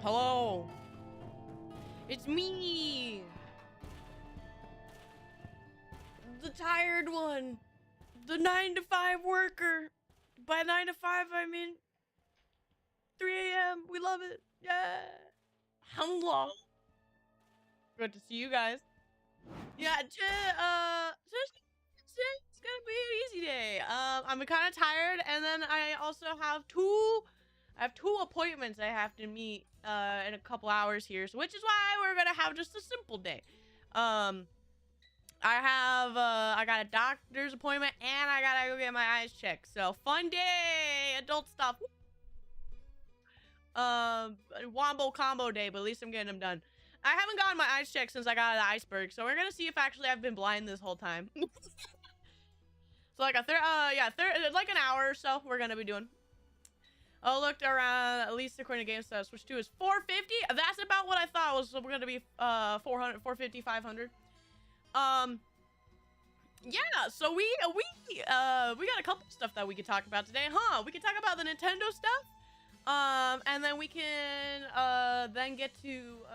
Hello. It's me. The tired one. The 9 to 5 worker. By 9 to 5, I mean 3 a.m. We love it. Yeah. Hello. Good to see you guys. Yeah, it's gonna be an easy day. I'm kind of tired, and then I also have two appointments I have to meet in a couple hours here, so which is why we're gonna have just a simple day. I got a doctor's appointment, and I gotta go get my eyes checked. So fun day, adult stuff. Wombo combo day, but at least I'm getting them done. I haven't gotten my eyes checked since I got out of the iceberg, so we're gonna see if actually I've been blind this whole time. So like like an hour or so we're gonna be doing. Oh, looked around, at least according to GameStop, Switch 2 is $450. That's about what I thought was. So we're gonna be 400, 450, 500. Yeah, so we got a couple stuff that we could talk about today, huh? We can talk about the Nintendo stuff. And then we can then get to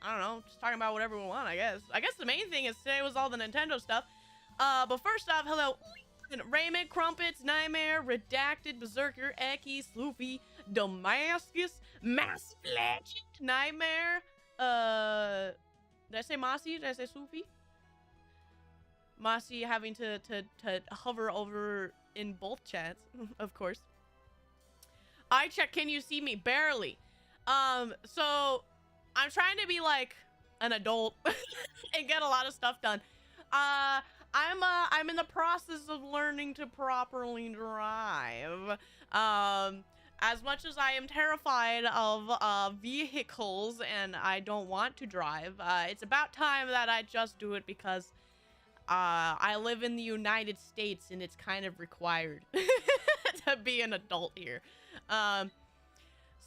I don't know, just talking about whatever we want, I guess. I guess the main thing is today was all the Nintendo stuff. But first off, hello, Raymond, Crumpets, Nightmare, Redacted, Berserker, Eki, Sloofy, Damascus, Massive Legend, Nightmare, did I say Mossy? Did I say Sloofy? Mossy having to hover over in both chats, of course. I check, can you see me? Barely. So I'm trying to be like an adult and get a lot of stuff done. I'm in the process of learning to properly drive. As much as I am terrified of vehicles and I don't want to drive, it's about time that I just do it because I live in the United States and it's kind of required to be an adult here.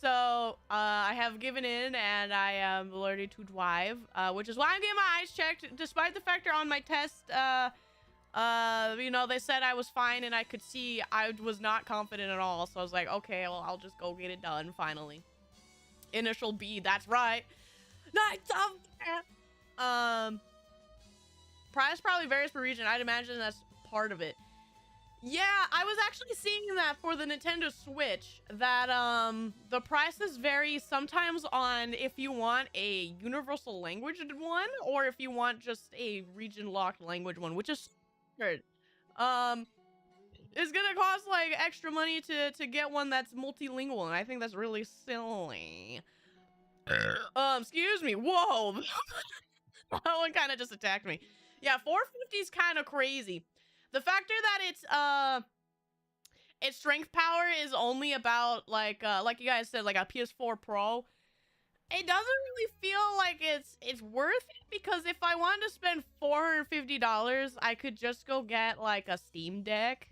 So I have given in and I am learning to drive, which is why I'm getting my eyes checked, despite the fact that on my test, you know, they said I was fine and I could see. I was not confident at all, so I was like, okay, well, I'll just go get it done finally. Initial B, that's right. Nights of price probably varies per region. I'd imagine that's part of it. Yeah, I was actually seeing that for the Nintendo Switch, that the prices vary sometimes on if you want a universal language one or if you want just a region locked language one, which is weird. It's gonna cost like extra money to get one that's multilingual, and I think that's really silly. Excuse me. Whoa. That one kind of just attacked me. Yeah, 450 is kind of crazy. The factor that its strength power is only about like you guys said, like a PS4 Pro. It doesn't really feel like it's worth it, because if I wanted to spend $450, I could just go get like a Steam Deck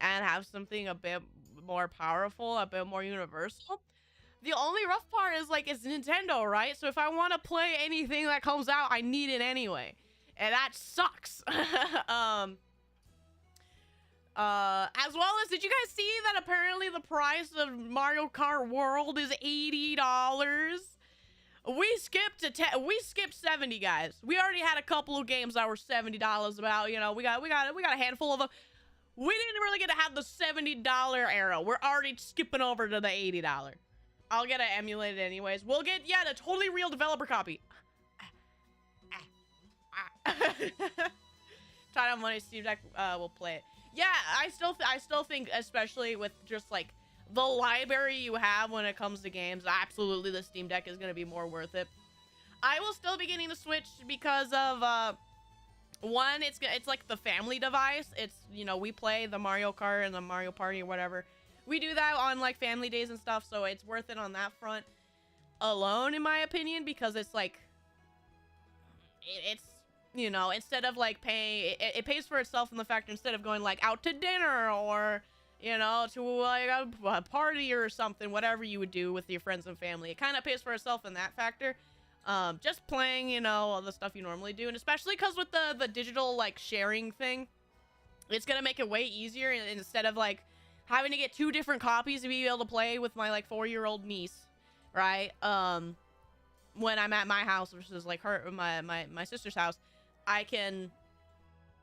and have something a bit more powerful, a bit more universal. The only rough part is like it's Nintendo, right? So if I want to play anything that comes out, I need it anyway, and that sucks. As well as, did you guys see that apparently the price of Mario Kart World is $80? We skipped 70, guys. We already had a couple of games that were $70 about, you know, we got a handful of them. We didn't really get to have the $70 era. We're already skipping over to the $80. I'll get it emulated anyways. We'll get, yeah, the totally real developer copy. Try to have money, Steam Deck, we'll play it. Yeah, I still think, especially with just like the library you have when it comes to games, absolutely the Steam Deck is gonna be more worth it. I will still be getting the Switch because of one, it's like the family device. It's, you know, we play the Mario Kart and the Mario Party or whatever. We do that on like family days and stuff, so it's worth it on that front alone, in my opinion, because it's like it's, you know, instead of like paying, it pays for itself in the fact, instead of going like out to dinner or, you know, to like a party or something, whatever you would do with your friends and family, it kind of pays for itself in that factor. Just playing, you know, all the stuff you normally do, and especially because with the digital like sharing thing, it's gonna make it way easier, instead of like having to get 2 different copies to be able to play with my like 4-year-old niece, right? When I'm at my house versus like my sister's house, I can,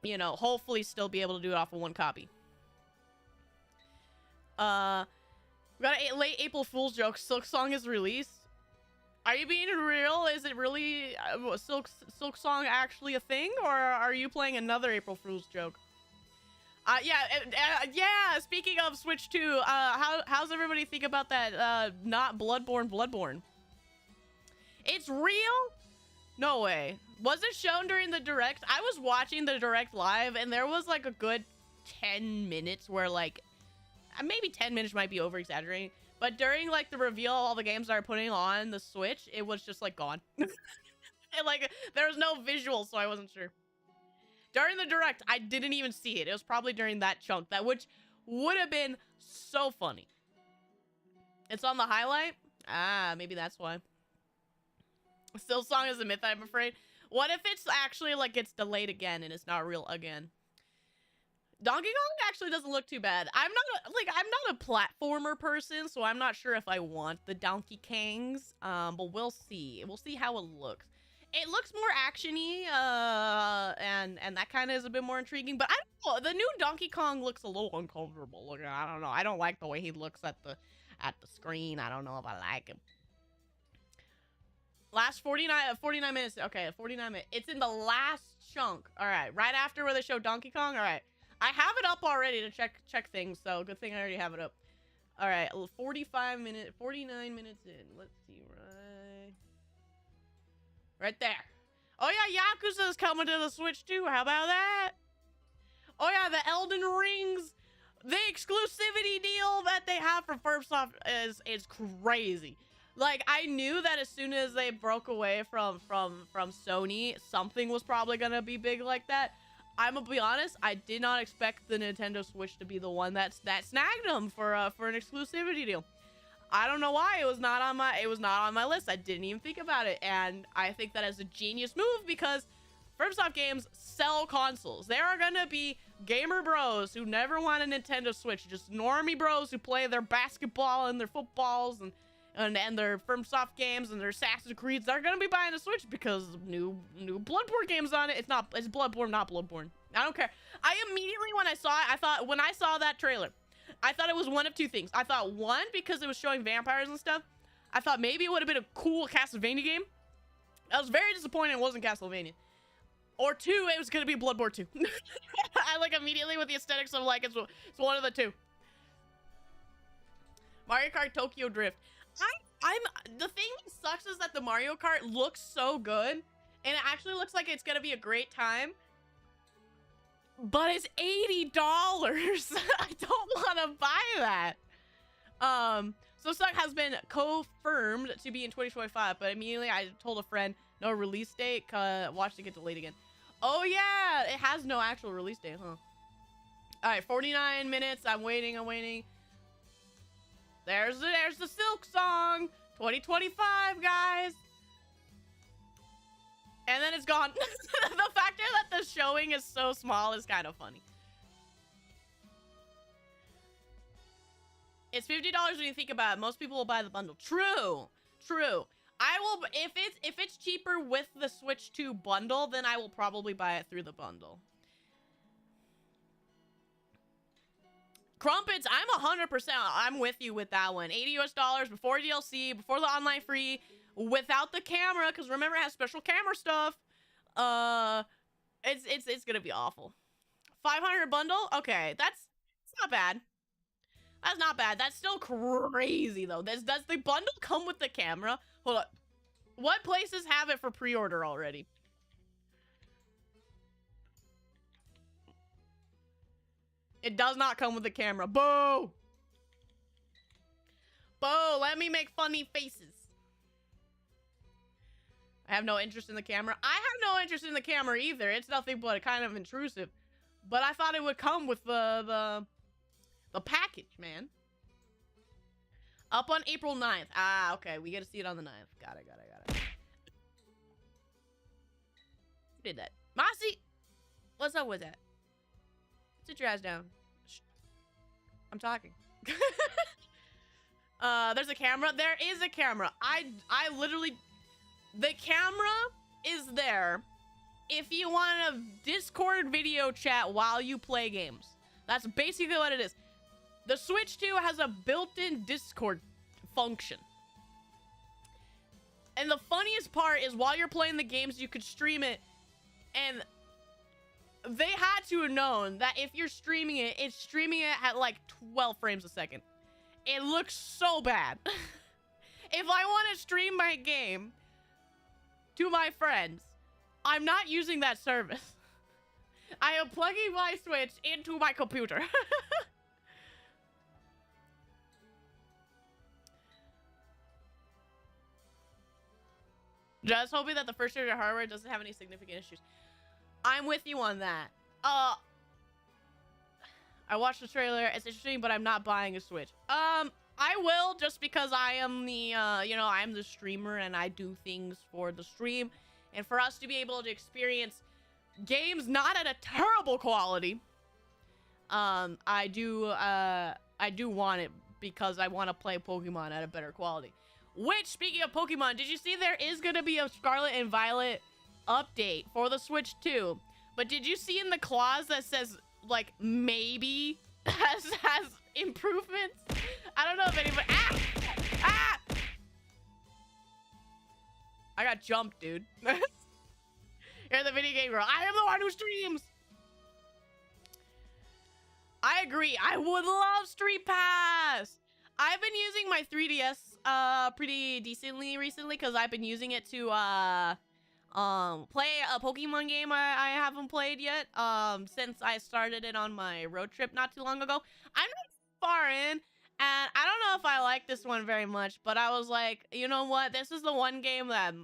you know, hopefully still be able to do it off of one copy. We got a late April Fool's joke. Silk Song is released. Are you being real? Is it really Silk Song actually a thing, or are you playing another April Fool's joke? Yeah. Speaking of Switch 2, how's everybody think about that? Not Bloodborne. It's real? No way. Was it shown during the direct? I was watching the direct live, and there was like a good 10 minutes where like, maybe 10 minutes might be over exaggerating, but during like the reveal of all the games that are putting on the Switch, it was just like gone. And, like, there was no visual, so I wasn't sure. During the direct, I didn't even see it. It was probably during that chunk, which would have been so funny. It's on the highlight? Ah, maybe that's why. Still Song is a myth, I'm afraid. What if it's actually like it's delayed again and it's not real again? Donkey Kong actually doesn't look too bad. I'm not a platformer person, so I'm not sure if I want the Donkey Kongs. But we'll see. We'll see how it looks. It looks more actiony, and that kind of is a bit more intriguing. But I don't know. The new Donkey Kong looks a little uncomfortable looking. I don't know. I don't like the way he looks at the screen. I don't know if I like him. Last 49 minutes. Okay, 49 minutes. It's in the last chunk. All right, right after where they show Donkey Kong. All right, I have it up already to check things. So good thing I already have it up. All right, 49 minutes in. Let's see, right there. Oh yeah, Yakuza's coming to the Switch too. How about that? Oh yeah, the Elden Rings, the exclusivity deal that they have for FromSoft is crazy. Like, I knew that as soon as they broke away from Sony, something was probably gonna be big like that. I'm gonna be honest, I did not expect the Nintendo Switch to be the one that snagged them for an exclusivity deal. I don't know why it was not on my list. I didn't even think about it, and I think that is a genius move because FromSoft games sell consoles. There are gonna be gamer bros who never want a Nintendo Switch, just normie bros who play their basketball and their footballs and their FromSoft games and their Assassin's Creeds. They're gonna be buying a Switch because new Bloodborne games on it. It's Bloodborne, not Bloodborne. I don't care. I immediately, when I saw that trailer, I thought it was one of two things. I thought, one, because it was showing vampires and stuff, I thought maybe it would have been a cool Castlevania game. I was very disappointed it wasn't Castlevania. Or two, it was gonna be Bloodborne 2. I like immediately with the aesthetics of like it's one of the two. Mario Kart Tokyo Drift. The thing that sucks is that the Mario Kart looks so good, and it actually looks like it's gonna be a great time. But it's $80. I don't want to buy that. So Suck has been confirmed to be in 2025, but immediately I told a friend no release date. Watch it get delayed again. Oh yeah, it has no actual release date, huh? All right, 49 minutes. I'm waiting. There's the Silk Song 2025, guys. And then it's gone. The factor that the showing is so small is kind of funny. It's $50 when you think about it. Most people will buy the bundle. True. I will, if it's cheaper with the Switch 2 bundle, then I will probably buy it through the bundle. Crumpets, I'm 100%. I'm with you with that one. $80 before DLC, before the online free, without the camera, because remember it has special camera stuff. It's gonna be awful. 500 bundle? Okay, it's not bad. That's not bad. That's still crazy though. Does the bundle come with the camera? Hold on. What places have it for pre-order already? It does not come with the camera. Boo! Boo! Let me make funny faces. I have no interest in the camera. I have no interest in the camera either. It's nothing but kind of intrusive. But I thought it would come with the package, man. Up on April 9th. Ah, okay. We get to see it on the 9th. Got it. Who did that? Mossy! What's up with that? Sit your ass down. Shh. I'm talking. There's a camera. There is a camera. I literally, the camera is there if you want a Discord video chat while you play games. That's basically what it is. The Switch 2 has a built-in Discord function. And the funniest part is while you're playing the games, you could stream it, and they had to have known that if you're streaming it, it's streaming it at like 12 frames a second. It looks so bad. If I want to stream my game to my friends, I'm not using that service. I am plugging my Switch into my computer. Just hoping that the first year hardware doesn't have any significant issues. I'm with you on that. I watched the trailer. It's interesting, but I'm not buying a Switch. I will, just because I am the, you know, I'm the streamer and I do things for the stream. And for us to be able to experience games not at a terrible quality, I do want it because I want to play Pokemon at a better quality. Which, speaking of Pokemon, did you see there is going to be a Scarlet and Violet update for the Switch 2? But did you see in the clause that says, like, maybe has improvements? I don't know if anybody... Ah! I got jumped, dude. You're the video game girl. I am the one who streams. I agree. I would love Street Pass. I've been using my 3DS pretty decently recently because I've been using it to play a Pokemon game I haven't played yet since I started it on my road trip not too long ago. I'm not far in, and I don't know if I like this one very much, but I was like, you know what? This is the one game that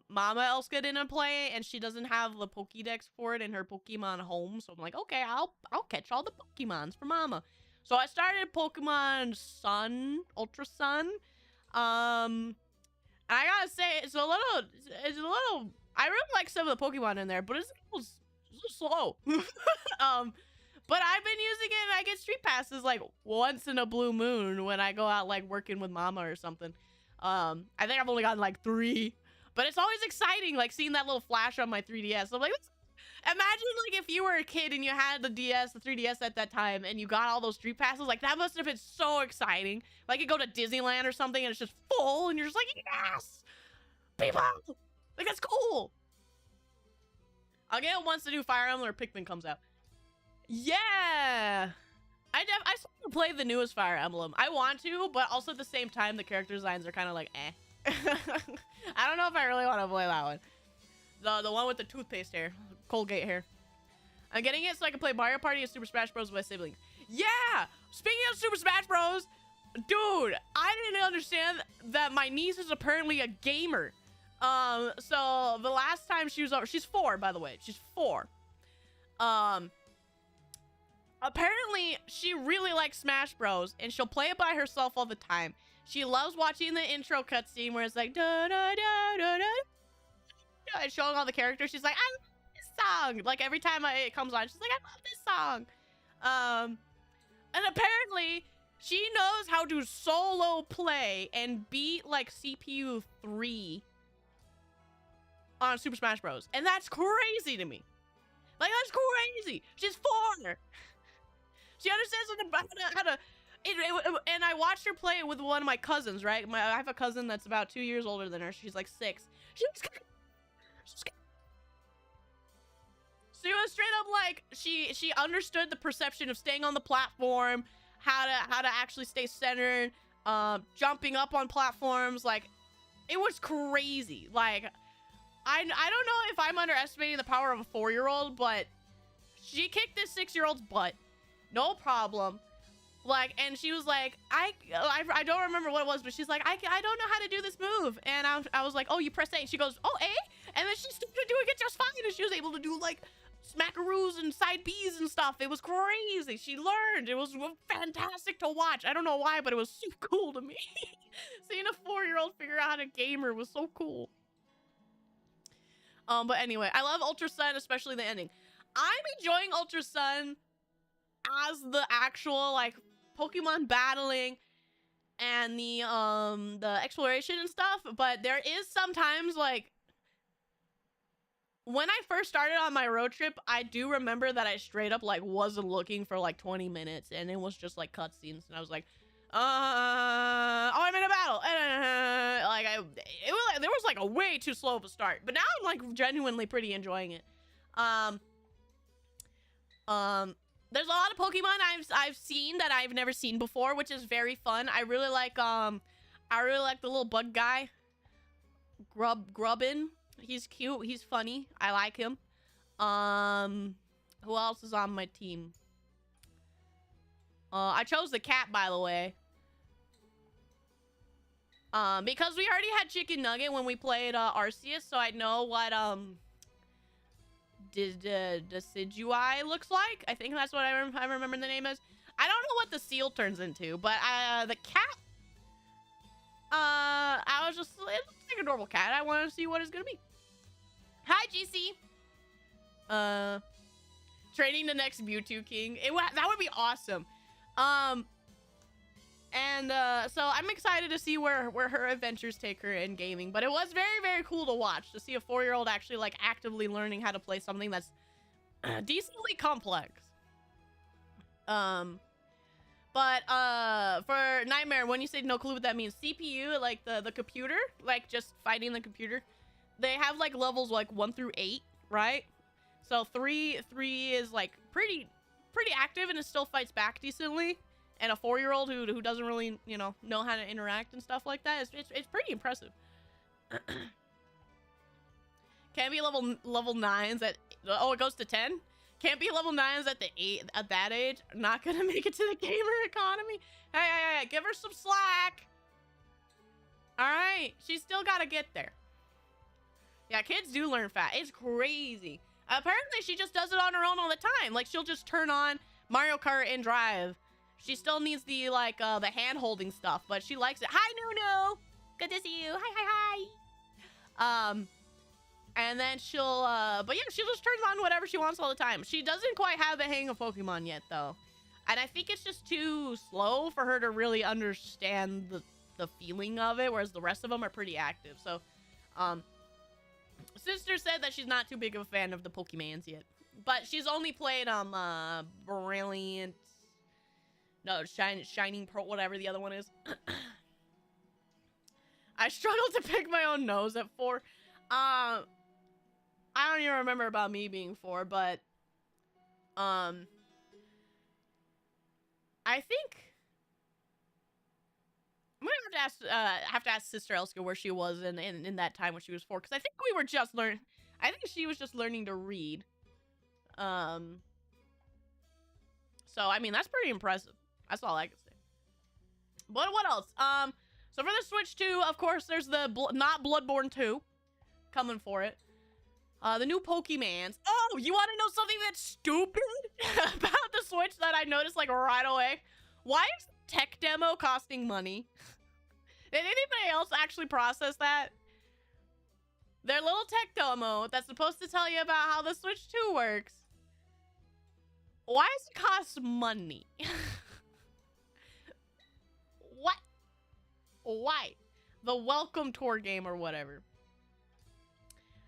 Mama Elska didn't play, and she doesn't have the Pokédex for it in her Pokemon home. So I'm like, okay, I'll catch all the Pokemons for Mama. So I started Pokemon Sun, Ultra Sun. And I gotta say, it's a little. I really like some of the Pokemon in there, but it's a little slow. But I've been using it, and I get Street Passes like once in a blue moon when I go out like working with Mama or something. I think I've only gotten like 3, but it's always exciting, like seeing that little flash on my 3DS. I'm like, imagine like if you were a kid and you had the 3DS at that time, and you got all those Street Passes. Like that must have been so exciting. Like you go to Disneyland or something, and it's just full, and you're just like, yes, people, like that's cool. I'll get it once the new Fire Emblem or Pikmin comes out. Yeah, I still want to play the newest Fire Emblem. I want to, but also at the same time, the character designs are kind of like, eh. I don't know if I really want to play that one. The one with the toothpaste hair, Colgate hair. I'm getting it so I can play Mario Party and Super Smash Bros. With my siblings. Yeah! Speaking of Super Smash Bros, dude, I didn't understand that my niece is apparently a gamer. So the last time she was over, she's 4, by the way. She's 4. Apparently she really likes Smash Bros, and she'll play it by herself all the time. She loves watching the intro cutscene where it's like da da da da da, and showing all the characters. She's like, I love this song. Like every time it comes on, she's like, I love this song. And apparently she knows how to solo play and beat like CPU 3 on Super Smash Bros. And that's crazy to me. Like that's crazy. She's 4. She understands how to and I watched her play it with one of my cousins, right? I have a cousin that's about 2 years older than her. She's like 6. She was straight up like, she understood the perception of staying on the platform, how to actually stay centered, jumping up on platforms. Like, it was crazy. Like, I don't know if I'm underestimating the power of a 4-year-old, but she kicked this 6-year-old's butt. No problem. Like, and she was like, I don't remember what it was, but she's like, I don't know how to do this move. And I was like, oh, you press A. And she goes, oh, A? And then she started doing it just fine. And she was able to do, like, smackaroos and side Bs and stuff. It was crazy. She learned. It was fantastic to watch. I don't know why, but it was so cool to me. Seeing a 4-year-old figure out how to gamer was so cool. But anyway, I love Ultra Sun, especially the ending. I'm enjoying Ultra Sun as the actual, like, Pokemon battling and the exploration and stuff, but there is sometimes like when I first started on my road trip, I do remember that I straight up like wasn't looking for like 20 minutes and it was just like cutscenes and I was like, oh, I'm in a battle. Like there was like a way too slow of a start, but now I'm like genuinely pretty enjoying it. There's a lot of Pokemon I've seen that I've never seen before, which is very fun. I really like the little bug guy, Grubbin. He's cute. He's funny. I like him. Who else is on my team? I chose the cat, by the way. Because we already had Chicken Nugget when we played Arceus, so I know what Decidui looks like. I think that's what I remember the name is. I don't know what the seal turns into, but the cat, I was just, it looks like a normal cat. I want to see what it's gonna be. Hi, GC. Training the next Mewtwo King. That would be awesome. So I'm excited to see where her adventures take her in gaming. But it was very, very cool to watch, to see a 4-year-old actually like actively learning how to play something that's decently complex. For Nightmare, when you say no clue what that means, CPU, like the computer, like just fighting the computer, they have like levels like 1 through 8, right? So 3 is like pretty active and it still fights back decently. And a 4-year-old who doesn't really, you know how to interact and stuff like that, it's pretty impressive. Can't be level 9s at, oh, it goes to 10? Can't be level 9s at that age. Not gonna make it to the gamer economy. Hey, give her some slack. All right, she's still gotta get there. Yeah, kids do learn fast. It's crazy. Apparently, she just does it on her own all the time. Like, she'll just turn on Mario Kart and drive. She still needs the, like, the hand-holding stuff, but she likes it. Hi, Nunu! Good to see you. Hi. And then she'll, but yeah, she just turns on whatever she wants all the time. She doesn't quite have the hang of Pokemon yet, though. And I think it's just too slow for her to really understand the feeling of it, whereas the rest of them are pretty active. So, Sister said that she's not too big of a fan of the Pokemans yet. But she's only played, Brilliant... No, Shining Pearl, whatever the other one is. I struggled to pick my own nose at 4. I don't even remember about me being 4, but I think I'm gonna have to ask Sister Elska where she was in that time when she was 4, because I think we were just learning. I think she was just learning to read. So I mean, that's pretty impressive. That's all I can say. But what else? So for the Switch 2, of course, there's the not Bloodborne 2 coming for it. The new Pokemans. Oh, you want to know something that's stupid about the Switch that I noticed like right away? Why is tech demo costing money? Did anybody else actually process that? Their little tech demo that's supposed to tell you about how the Switch 2 works. Why does it cost money? What? Why? The welcome tour game or whatever.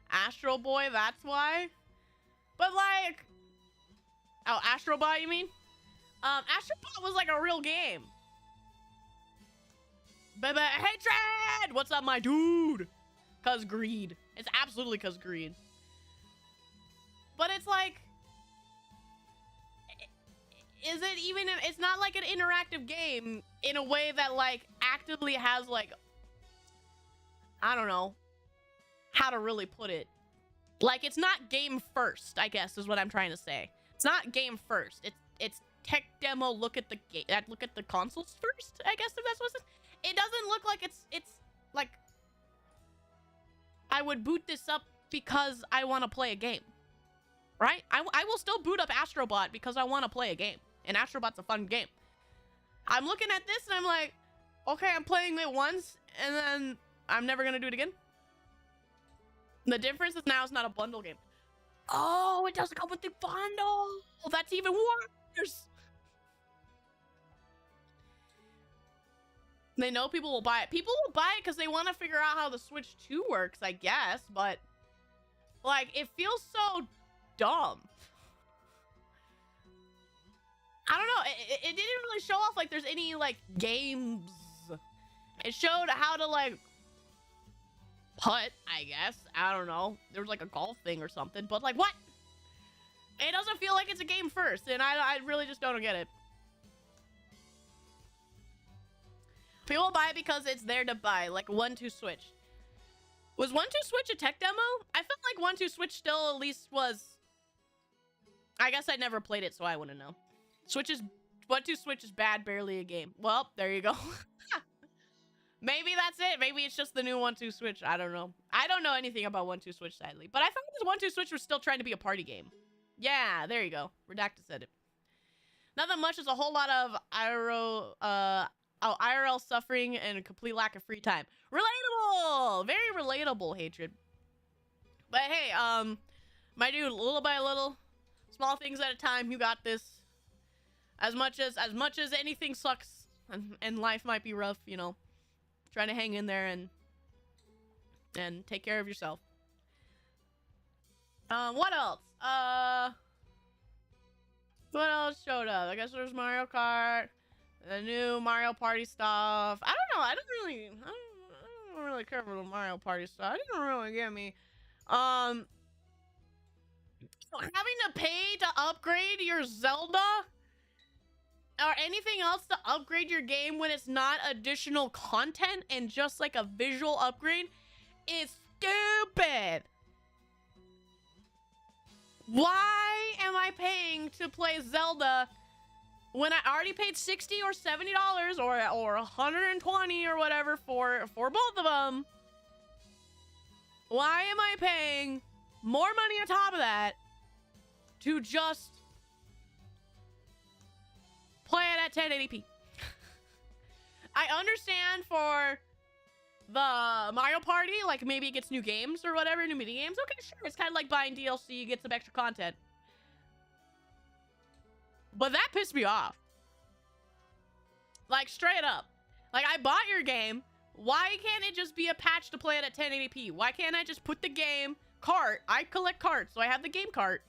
Astro Boy, that's why? But like... Oh, Astro Bot, you mean? Astro Bot was like a real game. Baby, hatred! What's up, my dude? Cause greed. It's absolutely cause greed. But it's like... Is it even... It's not like an interactive game in a way that, like, actively has, like... I don't know how to really put it. Like, it's not game first, I guess, is what I'm trying to say. It's not game first. It's tech demo, look at the game... Look at the consoles first, I guess, if that's what it's... It doesn't look like it's like... I would boot this up because I want to play a game. Right? I will still boot up Astrobot because I want to play a game. And Astrobot's a fun game. I'm looking at this and I'm like, okay, I'm playing it once and then I'm never going to do it again. The difference is now it's not a bundle game. Oh, it doesn't come with the bundle. Oh, that's even worse. They know people will buy it. People will buy it because they want to figure out how the Switch 2 works, I guess, but like it feels so dumb. I don't know. It didn't really show off like there's any like games. It showed how to like putt, I guess. I don't know. There was like a golf thing or something, but like what? It doesn't feel like it's a game first, and I really just don't get it. People buy it because it's there to buy, like 1-2 Switch. Was 1-2 Switch a tech demo? I felt like 1-2 Switch still at least was. I guess I never played it, so I wouldn't know. 1-2 Switch is bad, barely a game. Well, there you go. Maybe that's it. Maybe it's just the new 1-2 Switch. I don't know. I don't know anything about 1-2 Switch, sadly. But I thought this 1-2 Switch was still trying to be a party game. Yeah, there you go. Redacted said it. Nothing much. Is a whole lot of IRL suffering and a complete lack of free time. Relatable! Very relatable, Hatred. But hey, my dude, little by little, small things at a time, you got this. As much as anything sucks and life might be rough, you know, trying to hang in there and take care of yourself. What else? What else showed up? I guess there's Mario Kart, the new Mario Party stuff. I don't know. I don't really care for the Mario Party stuff. It didn't really get me. Having to pay to upgrade your Zelda or anything else to upgrade your game when it's not additional content and just like a visual upgrade is stupid. Why am I paying to play Zelda when I already paid $60 or $70 or $120 or whatever for both of them? Why am I paying more money on top of that to just play it at 1080p? I understand for the Mario Party, like maybe it gets new games or whatever, new mini games. Okay, sure. It's kind of like buying DLC, you get some extra content. But that pissed me off. Like straight up. Like I bought your game. Why can't it just be a patch to play it at 1080p? Why can't I just put the game cart? I collect carts, so I have the game cart.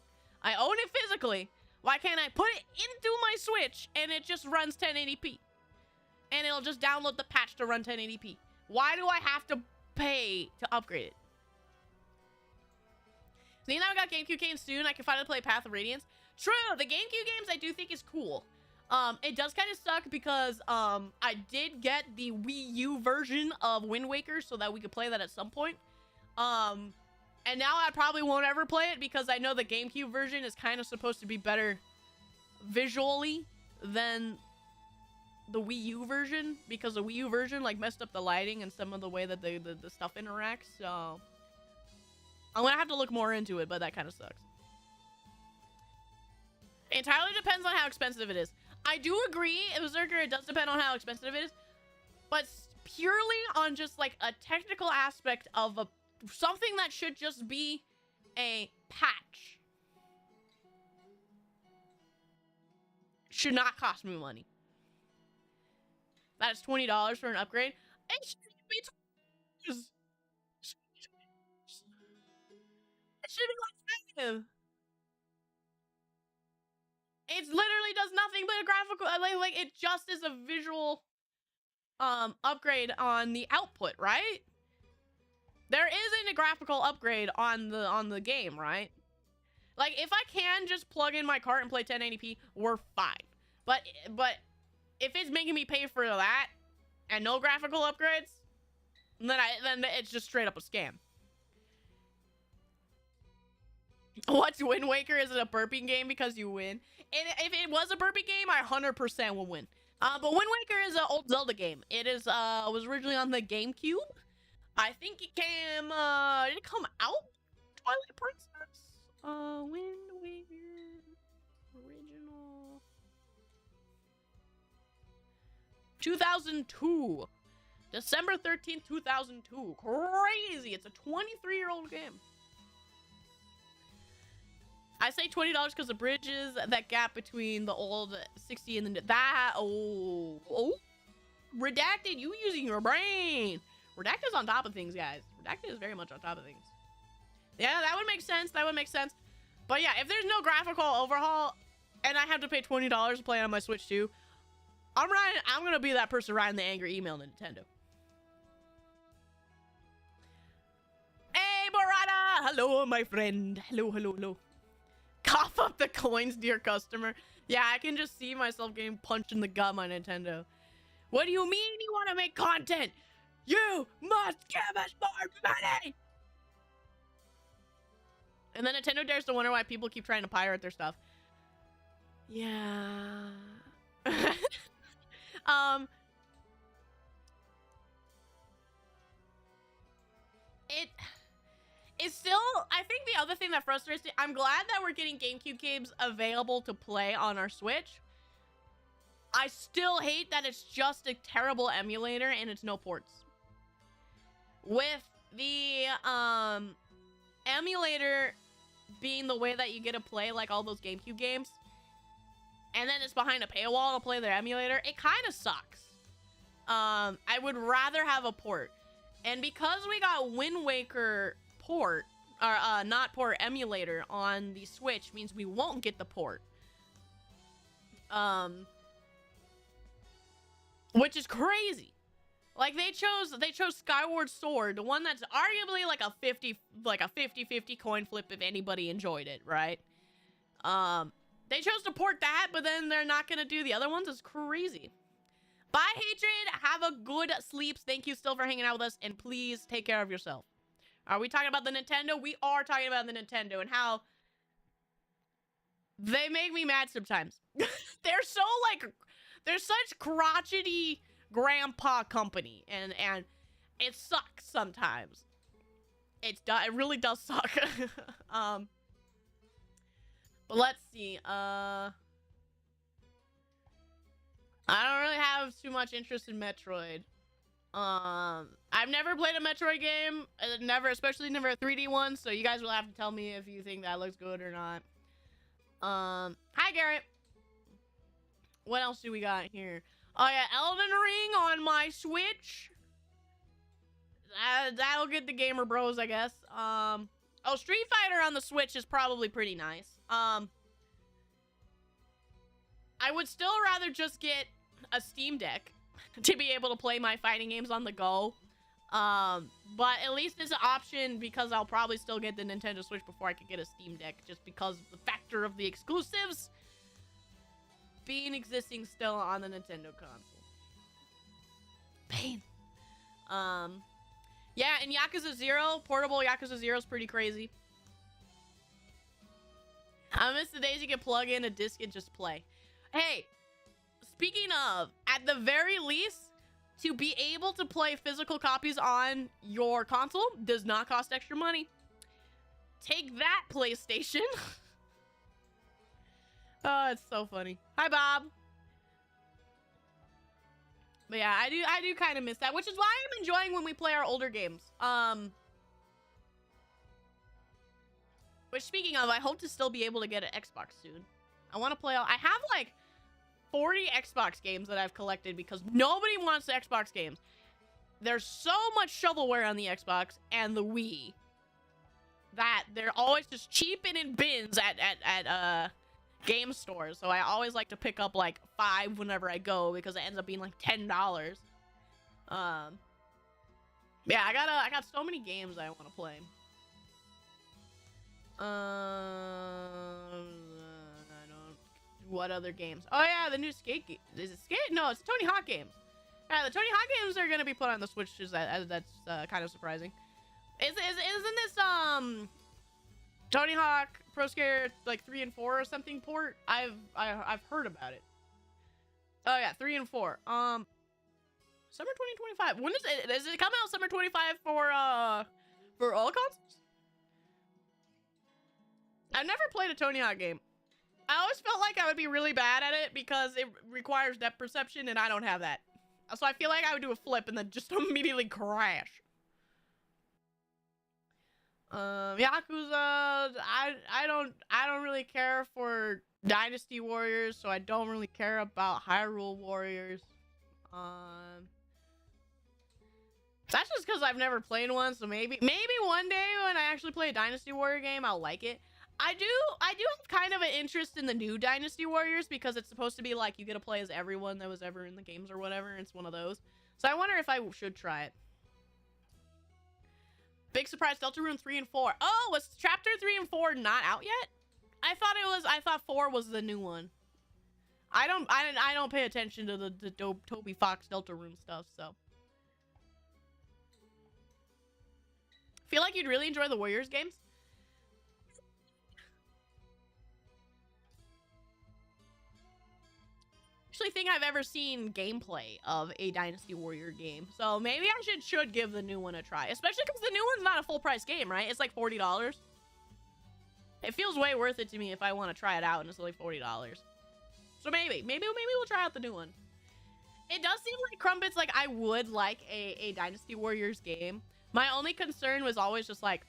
I own it physically. Why can't I put it into my Switch and it just runs 1080p? And it'll just download the patch to run 1080p. Why do I have to pay to upgrade it? So now I got GameCube games soon. I can finally play Path of Radiance. True, the GameCube games I do think is cool. It does kind of suck because I did get the Wii U version of Wind Waker so that we could play that at some point. And now I probably won't ever play it because I know the GameCube version is kind of supposed to be better visually than the Wii U version, because the Wii U version like messed up the lighting and some of the way that the stuff interacts. So I'm gonna have to look more into it, but that kind of sucks. It entirely depends on how expensive it is. I do agree, Berserker, it does depend on how expensive it is, but purely on just like a technical aspect of something that should just be a patch should not cost me money. That is $20 for an upgrade. It should be $20. It should be like $5. It literally does nothing but a graphical, like it just is a visual upgrade on the output, right? There isn't a graphical upgrade on the game, right? Like if I can just plug in my cart and play 1080p, we're fine. But if it's making me pay for that and no graphical upgrades, then it's just straight up a scam. What's Wind Waker? Is it a burping game because you win? And if it was a burping game, I 100% will win. But Wind Waker is an old Zelda game. It is was originally on the GameCube. I think it came did it come out? Twilight Princess? Wind Waker original 2002. December 13th, 2002. Crazy. It's a 23-year-old game. I say $20 because the bridges that gap between the old 60 and the Redacted, you using your brain. Redacted's on top of things, guys. Redacted is very much on top of things. Yeah, that would make sense. That would make sense. But yeah, if there's no graphical overhaul and I have to pay $20 to play on my Switch too, I'm gonna be that person writing the angry email to Nintendo. Hey, Barada! Hello, my friend. Hello, hello, hello. Cough up the coins, dear customer. Yeah, I can just see myself getting punched in the gut by Nintendo. What do you mean you want to make content? You must give us more money! And then Nintendo dares to wonder why people keep trying to pirate their stuff. Yeah. It's still, I think the other thing that frustrates me, I'm glad that we're getting GameCube games available to play on our Switch. I still hate that it's just a terrible emulator and it's no ports. With the emulator being the way that you get to play like all those GameCube games, and then it's behind a paywall to play their emulator, it kind of sucks. I would rather have a port. And because we got Wind Waker port, or not port, emulator on the Switch, means we won't get the port. Which is crazy. Like they chose Skyward Sword, the one that's arguably like a 50-50 coin flip if anybody enjoyed it, right? They chose to port that, but then they're not gonna do the other ones. It's crazy. Bye, Hatred. Have a good sleeps. Thank you still for hanging out with us, and please take care of yourself. Are we talking about the Nintendo? We are talking about the Nintendo and how they make me mad sometimes. They're so like, they're such crotchety grandpa company, and it sucks sometimes. It really does suck. But let's see. I don't really have too much interest in Metroid. I've never played a Metroid game, especially never a 3D one, so you guys will have to tell me if you think that looks good or not. Hi, Garrett. What else do we got here? Oh yeah, Elden Ring on my Switch. That'll get the gamer bros, I guess. Oh, Street Fighter on the Switch is probably pretty nice. I would still rather just get a Steam Deck to be able to play my fighting games on the go. But at least it's an option because I'll probably still get the Nintendo Switch before I could get a Steam Deck, just because of the factor of the exclusives being existing still on the Nintendo console. Pain. Yeah, and Yakuza 0, portable Yakuza 0 is pretty crazy. I miss the days you can plug in a disc and just play. Hey, speaking of, at the very least, to be able to play physical copies on your console does not cost extra money. Take that, PlayStation. Oh, it's so funny. Hi, Bob. But yeah, I do kind of miss that, which is why I'm enjoying when we play our older games. Which, speaking of, I hope to still be able to get an Xbox soon. I want to play I have like 40 Xbox games that I've collected because nobody wants the Xbox games. There's so much shovelware on the Xbox and the Wii that they're always just cheap and in bins at game stores. So I always like to pick up like 5 whenever I go because it ends up being like $10. Yeah, I got so many games I want to play. What other games? Oh yeah, the new Skate game. Is it Skate? No, it's Tony Hawk games. Yeah, the Tony Hawk games are gonna be put on the Switch. That's kind of surprising. Isn't this Tony Hawk Pro Skater like 3 and 4 or something port? I've heard about it. Oh yeah, 3 and 4. Summer 2025. When is it? Does it come out summer 25 for all consoles? I've never played a Tony Hawk game. I always felt like I would be really bad at it because it requires depth perception and I don't have that. So I feel like I would do a flip and then just immediately crash. Yakuza, I don't really care for Dynasty Warriors, so I don't really care about Hyrule Warriors. That's just because I've never played one, so maybe one day when I actually play a Dynasty Warrior game, I'll like it. I do have kind of an interest in the new Dynasty Warriors because it's supposed to be like you get to play as everyone that was ever in the games or whatever. It's one of those. So I wonder if I should try it. Big surprise, Deltarune 3 and 4. Oh, was chapter 3 and 4 not out yet? I thought 4 was the new one. I don't pay attention to the Toby Fox Deltarune stuff, so. Feel like you'd really enjoy the Warriors games? Actually think I've ever seen gameplay of a Dynasty Warrior game, so maybe I should give the new one a try, especially because the new one's not a full price game, right? It's like $40. It feels way worth it to me if I want to try it out, and it's only $40. So maybe we'll try out the new one. It does seem like Crumpets, like I would like a Dynasty Warriors game. My only concern was always just like,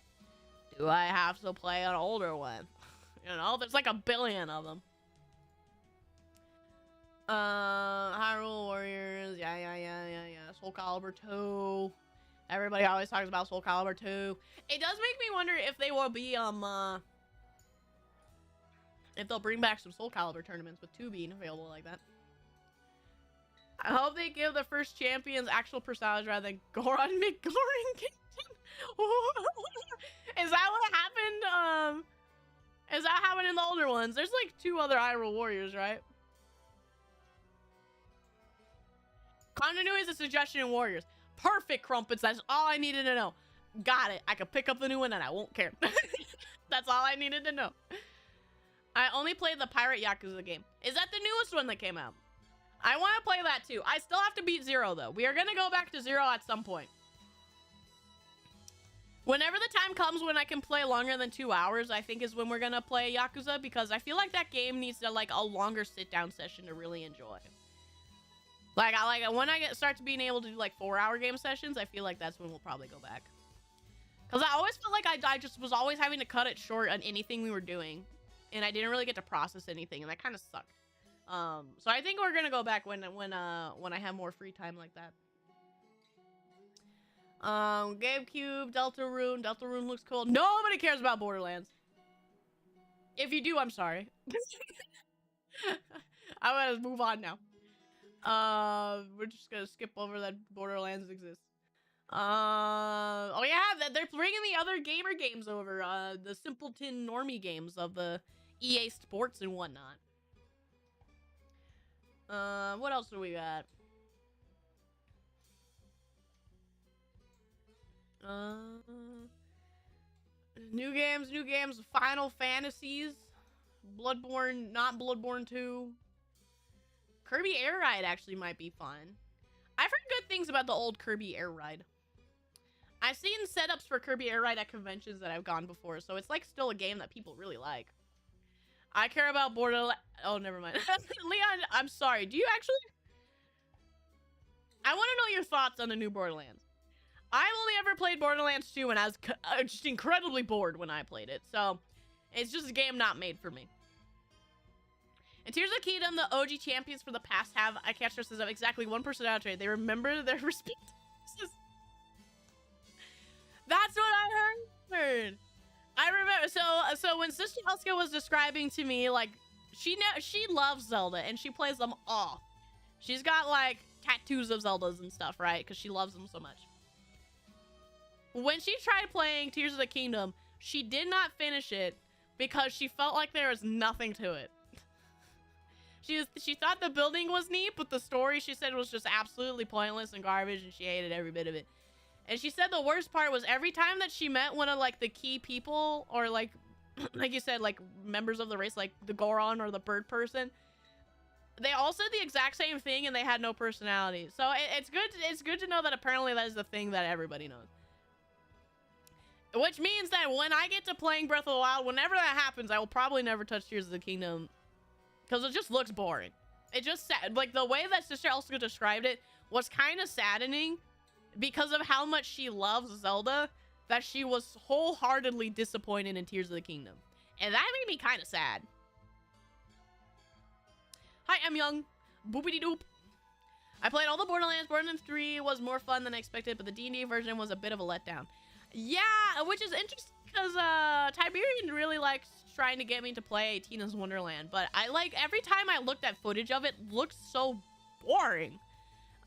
do I have to play an older one? You know, there's like a billion of them. Hyrule Warriors, yeah. Soul Calibur 2. Everybody always talks about Soul Calibur 2. It does make me wonder if they will be, if they'll bring back some Soul Calibur tournaments with 2 being available like that. I hope they give the first champions actual personalities rather than Goron McGoran Kingdom. Is that what happened? Is that happened in the older ones? There's like 2 other Hyrule Warriors, right? Continuity is a suggestion in Warriors. Perfect, Crumpets. That's all I needed to know. Got it. I could pick up the new one and I won't care. That's all I needed to know. I only played the Pirate Yakuza game. Is that the newest one that came out? I want to play that too. I still have to beat 0 though. We are going to go back to 0 at some point. Whenever the time comes when I can play longer than 2 hours, I think is when we're going to play Yakuza, because I feel like that game needs to like a longer sit down session to really enjoy. Like when I start to being able to do like 4-hour game sessions, I feel like that's when we'll probably go back. Because I always felt like I just was always having to cut it short on anything we were doing. And I didn't really get to process anything, and that kind of sucked. So I think we're gonna go back when I have more free time like that. GameCube, Deltarune. Deltarune looks cool. Nobody cares about Borderlands. If you do, I'm sorry. I'm gonna move on now. We're just gonna skip over that Borderlands exists. Oh yeah, they're bringing the other gamer games over. The simpleton normie games of the EA Sports and whatnot. What else do we got? New games, Final Fantasies, Bloodborne, not Bloodborne 2. Kirby Air Ride actually might be fun. I've heard good things about the old Kirby Air Ride. I've seen setups for Kirby Air Ride at conventions that I've gone before, so it's like still a game that people really like. I care about Borderlands. Oh, never mind. Leon, I'm sorry. Do you actually? I want to know your thoughts on the new Borderlands. I've only ever played Borderlands 2 and I was just incredibly bored when I played it. So, it's just a game not made for me. And Tears of the Kingdom, the OG champions for the past have, I can't stress this enough, exactly one personality trait. They remember their respective races. That's what I heard. I remember, so when Sister Elska was describing to me, like, she loves Zelda, and she plays them all. She's got, like, tattoos of Zeldas and stuff, right? Because she loves them so much. When she tried playing Tears of the Kingdom, she did not finish it because she felt like there was nothing to it. She thought the building was neat, but the story, she said, was just absolutely pointless and garbage, and she hated every bit of it. And she said the worst part was every time that she met one of, like, the key people, or, like, like you said, like, members of the race, like the Goron or the bird person, they all said the exact same thing, and they had no personality. So it's good to know that apparently that is the thing that everybody knows. Which means that when I get to playing Breath of the Wild, whenever that happens, I will probably never touch Tears of the Kingdom. Because it just looks boring. It just, like, the way that Sister Elska described it was kind of saddening because of how much she loves Zelda, that she was wholeheartedly disappointed in Tears of the Kingdom. And that made me kind of sad. Hi, I'm Young. Boopity doop. I played all the Borderlands. Borderlands 3 was more fun than I expected, but the D&D version was a bit of a letdown. Yeah, which is interesting because Tiberian really likes trying to get me to play Tina's Wonderland, but I like every time I looked at footage of it, looks so boring.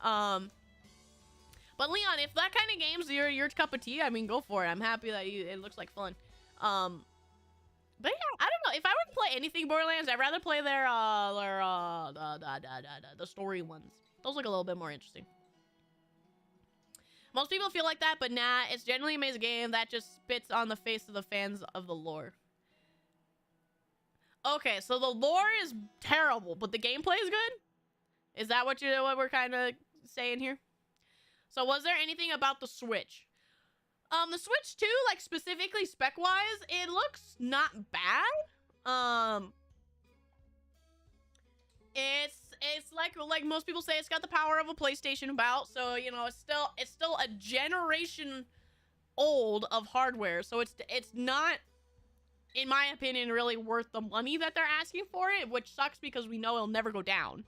But Leon, if that kind of game's your cup of tea, I mean, go for it. I'm happy that it looks like fun. But yeah, I don't know. If I were to play anything Borderlands, I'd rather play the story ones. Those look a little bit more interesting. Most people feel like that, but nah, it's generally an amazing game that just spits on the face of the fans of the lore. Okay, so the lore is terrible, but the gameplay is good? Is that what we're kind of saying here? So was there anything about the Switch? The Switch 2, like specifically spec-wise, it looks not bad. It's like most people say, it's got the power of a PlayStation about, so you know, it's still a generation old of hardware, so it's not, in my opinion, really worth the money that they're asking for it, which sucks because we know it'll never go down.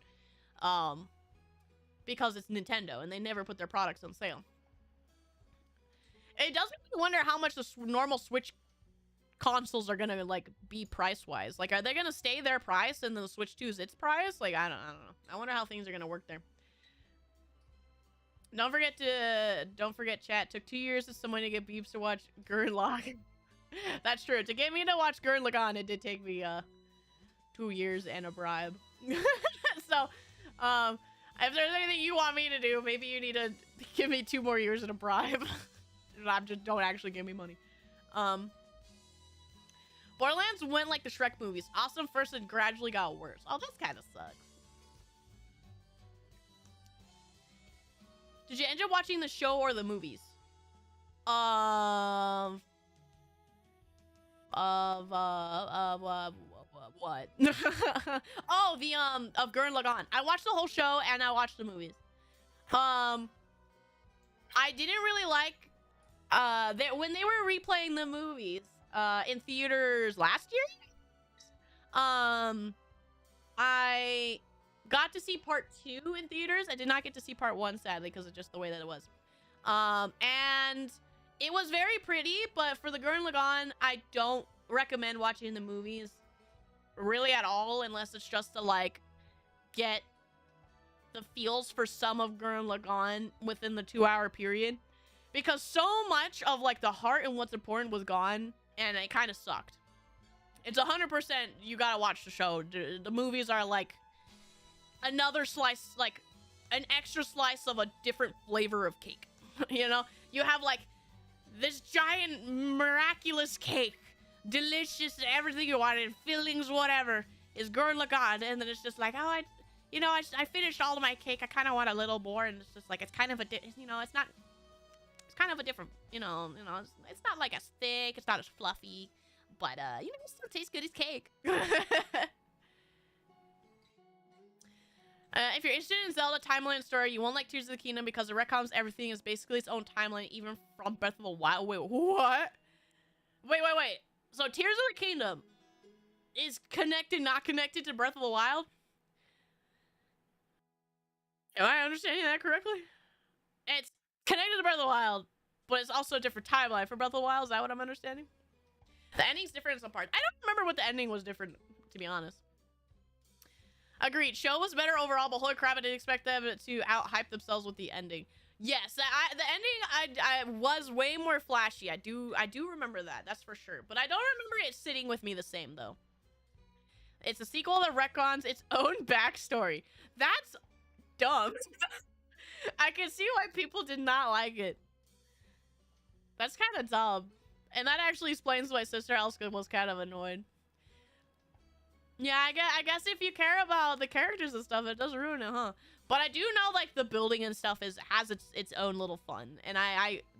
Because it's Nintendo and they never put their products on sale. It does make me wonder how much the normal Switch consoles are gonna like be price-wise. Like, are they gonna stay their price and the Switch 2 is its price? Like, I don't know. I wonder how things are gonna work there. Don't forget chat. Took 2 years for someone to get Beeps to watch Gurren Lagann. That's true. To get me to watch Gurren Lagann, it did take me 2 years and a bribe. So, if there's anything you want me to do, maybe you need to give me 2 more years and a bribe. Just don't actually give me money. Borderlands went like the Shrek movies. Awesome first and gradually got worse. Oh, this kind of sucks. Did you end up watching the show or the movies? What? Oh, the of Gurren Lagann. I watched the whole show and I watched the movies. I didn't really like when they were replaying the movies in theaters last year. I got to see part 2 in theaters. I did not get to see part 1, sadly, because of just the way that it was. And it was very pretty, but for the Gurren Lagann, I don't recommend watching the movies really at all, unless it's just to like get the feels for some of Gurren Lagann within the 2-hour period, because so much of like the heart and what's important was gone, and it kind of sucked. It's 100% you gotta watch the show. The movies are like another slice, like an extra slice of a different flavor of cake. You know, you have like this giant miraculous cake, delicious, everything you wanted, fillings, whatever, is Gurren Lagann, and then it's just like, oh, I finished all of my cake. I kind of want a little more, and it's just like, it's kind of a, it's kind of a different, it's not like as thick, it's not as fluffy, but it still tastes good as cake. If you're interested in Zelda timeline story, you won't like Tears of the Kingdom because it retcons everything is basically its own timeline, even from Breath of the Wild. Wait, what? Wait. So Tears of the Kingdom is not connected to Breath of the Wild? Am I understanding that correctly? It's connected to Breath of the Wild, but it's also a different timeline for Breath of the Wild. Is that what I'm understanding? The ending's different in some parts. I don't remember what the ending was different, to be honest. Agreed. Show was better overall, but holy crap, I didn't expect them to out-hype themselves with the ending. Yes, the ending I was way more flashy. I do remember that. That's for sure. But I don't remember it sitting with me the same, though. It's a sequel that retcons its own backstory. That's dumb. I can see why people did not like it. That's kind of dumb. And that actually explains why Sister Elska was kind of annoyed. Yeah, I guess if you care about the characters and stuff, it does ruin it, huh? But I do know, like, the building and stuff has its own little fun. And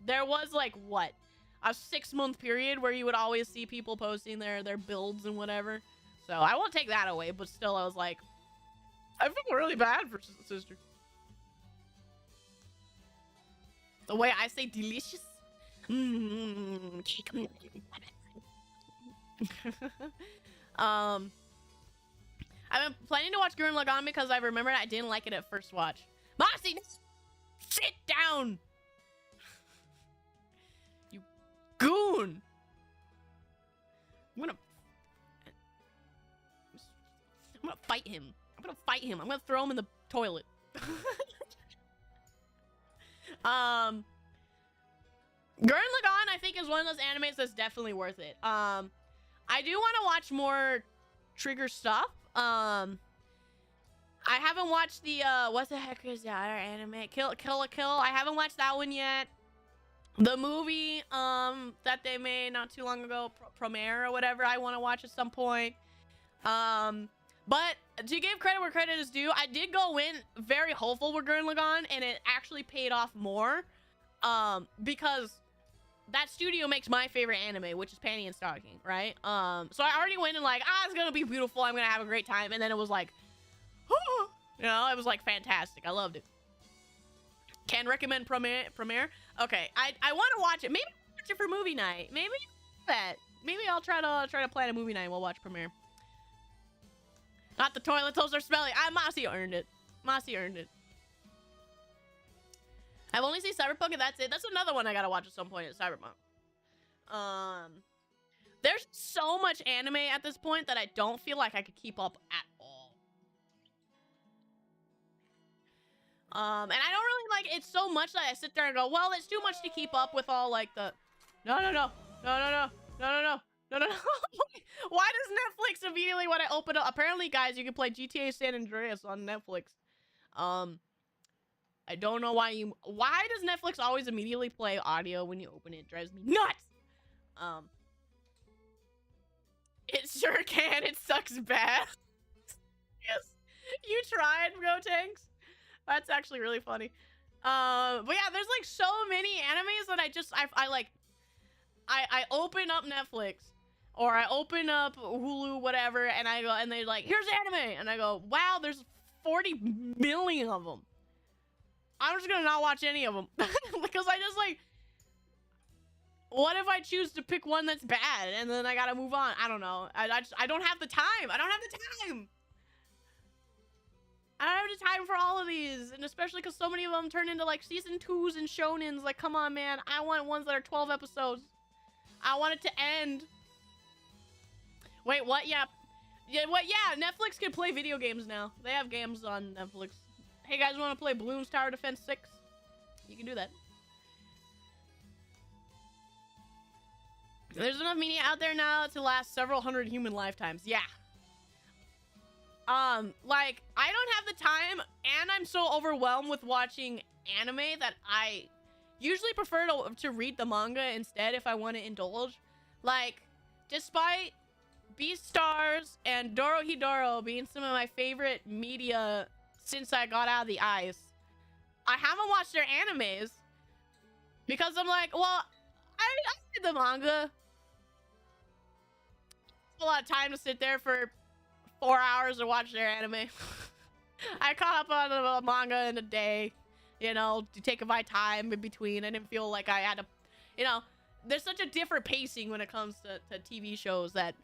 there was, like, what? A 6-month period where you would always see people posting their builds and whatever. So I won't take that away, but still, I was like, I feel really bad for Sister. The way I say delicious. I've been planning to watch Gurren Lagann because I remembered I didn't like it at first watch. Mas, Cassie, sit down. You goon. I'm gonna fight him. I'm gonna fight him. I'm gonna throw him in the toilet. Gurren Lagann, I think, is one of those animes that's definitely worth it. I do want to watch more Trigger stuff. I haven't watched the what the heck is that other anime? Kill a Kill. I haven't watched that one yet. The movie that they made not too long ago, Premiere or whatever, I want to watch at some point. But to give credit where credit is due, I did go in very hopeful with Gurren Lagann, and it actually paid off more. Because that studio makes my favorite anime, which is Panty and Stocking, right? So I already went in like, it's gonna be beautiful, I'm gonna have a great time, and then it was like, you know, it was like fantastic. I loved it. Can recommend Premiere. Okay, I want to watch it. Maybe I'll watch it for movie night. Maybe that. Maybe I'll try to plan a movie night and we'll watch Premiere. Not the toilet toes are smelly. Mossy earned it. Mossy earned it. I've only seen Cyberpunk and that's it. That's another one I gotta watch at some point. At Cyberpunk. There's so much anime at this point that I don't feel like I could keep up at all. And I don't really like it's so much that I sit there and go, well, it's too much to keep up with all like the no. Why does Netflix immediately when I open up? Apparently, guys, you can play GTA San Andreas on Netflix. I don't know why does Netflix always immediately play audio when you open it? It drives me nuts. It sure can. It sucks bad. Yes, you tried, Go Tanks. That's actually really funny. But yeah, there's like so many animes that I open up Netflix or I open up Hulu, whatever, and I go, and they're like, here's anime, and I go, wow, there's 40 million of them. I'm just gonna not watch any of them because I just like, what if I choose to pick one that's bad and then I gotta move on? I don't know. I don't have the time. I don't have the time. I don't have the time for all of these, and especially because so many of them turn into like season 2s and shonens. Like, come on, man. I want ones that are 12 episodes. I want it to end. Wait, what? Yeah. What? Yeah, Netflix can play video games now. They have games on Netflix. Hey, guys, want to play Bloons Tower Defense 6? You can do that. There's enough media out there now to last several hundred human lifetimes. Yeah. Like, I don't have the time, and I'm so overwhelmed with watching anime that I usually prefer to read the manga instead if I want to indulge. Like, despite Beastars and Dorohedoro being some of my favorite media since I got out of the ice, I haven't watched their animes because I'm like, well, I read the manga. It's a lot of time to sit there for 4 hours to watch their anime. I caught up on the manga in a day, you know, to take my time in between. I didn't feel like I had to, you know, there's such a different pacing when it comes to TV shows that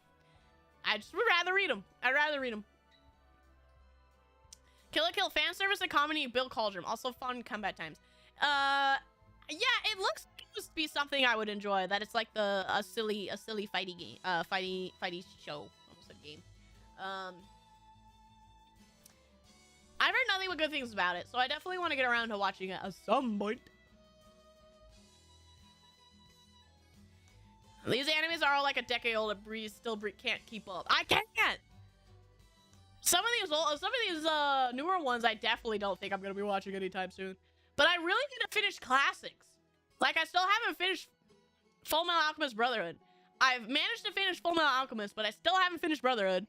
I just would rather read them. I'd rather read them. Kill la Kill fan service and comedy, Bill Cauldron. Also fun combat times. Yeah, it looks like it would be something I would enjoy. That it's like a silly fighty game, fighty show. Almost said game. I've heard nothing but good things about it, so I definitely want to get around to watching it at some point. These animes are all like a decade old, and Brie still can't keep up. I can't. Some of these newer ones, I definitely don't think I'm gonna be watching anytime soon. But I really need to finish classics. Like, I still haven't finished Full Metal Alchemist Brotherhood. I've managed to finish Full Metal Alchemist, but I still haven't finished Brotherhood.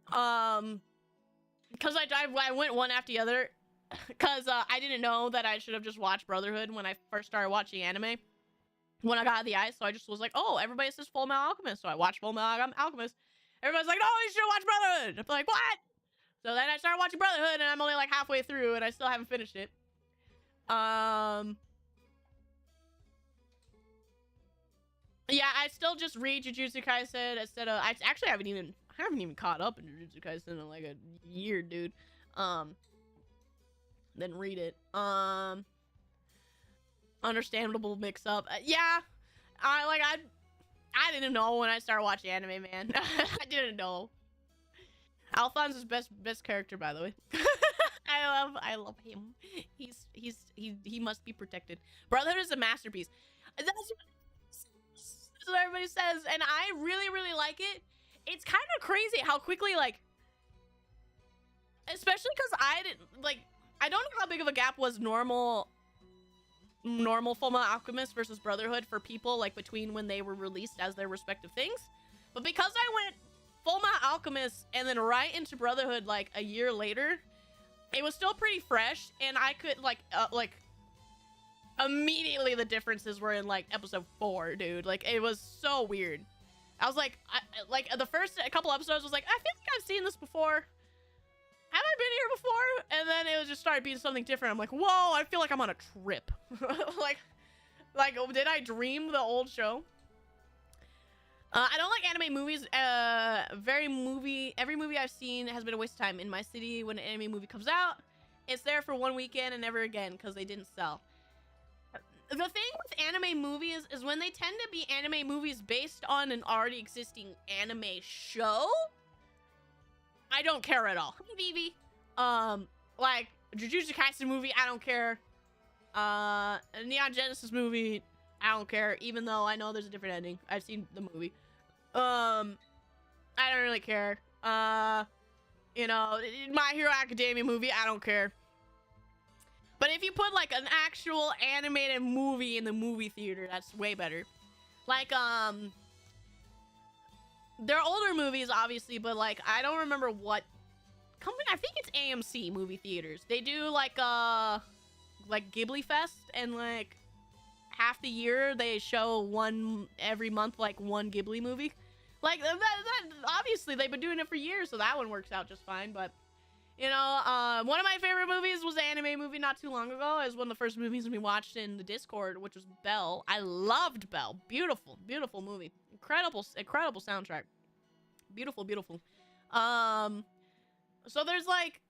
Because I went one after the other. Because I didn't know that I should have just watched Brotherhood when I first started watching anime. When I got out of the ice, so I just was like, oh, everybody says Full Metal Alchemist, so I watched Full Metal Alchemist. Everybody's like, no, you should watch Brotherhood. I'm like, what? So then I started watching Brotherhood, and I'm only like halfway through, and I still haven't finished it. Yeah, I still just read Jujutsu Kaisen instead of. I actually haven't even caught up in Jujutsu Kaisen in like a year, dude. than read it. Understandable mix up. Yeah, I didn't know when I started watching anime, man. I didn't know. Alphonse's best character, by the way. I love him. He must be protected. Brotherhood is a masterpiece. That's what everybody says, and I really like it. It's kind of crazy how quickly, like, especially because I don't know how big of a gap was normal Fullmetal Alchemist versus Brotherhood for people, like, between when they were released as their respective things. But because I went Fullmetal Alchemist and then right into Brotherhood, like, a year later, it was still pretty fresh, and I could, like, immediately the differences were in, like, episode 4, dude. Like, it was so weird. I was like, the first couple episodes was like, I feel like I've seen this before. Have I been here before? And then it was just started being something different. I'm like, whoa, I feel like I'm on a trip. like, did I dream the old show? I don't like anime movies. Every movie I've seen has been a waste of time. In my city, when an anime movie comes out, it's there for one weekend and never again because they didn't sell. The thing with anime movies is when they tend to be anime movies based on an already existing anime show, I don't care at all. Vivi. Like, Jujutsu Kaisen movie, I don't care. Neon Genesis movie, I don't care, even though I know there's a different ending. I've seen the movie. I don't really care. You know, My Hero Academia movie, I don't care. But if you put, like, an actual animated movie in the movie theater, that's way better. Like, they're older movies, obviously, but, like, I don't remember what company. I think it's AMC movie theaters. They do, like Ghibli Fest, and, like, half the year they show one every month, like, one Ghibli movie. Like, that obviously, they've been doing it for years, so that one works out just fine, but... You know, one of my favorite movies was an anime movie not too long ago. It was one of the first movies we watched in the Discord, which was Belle. I loved Belle. Beautiful, beautiful movie. Incredible soundtrack. Beautiful. So there's, like,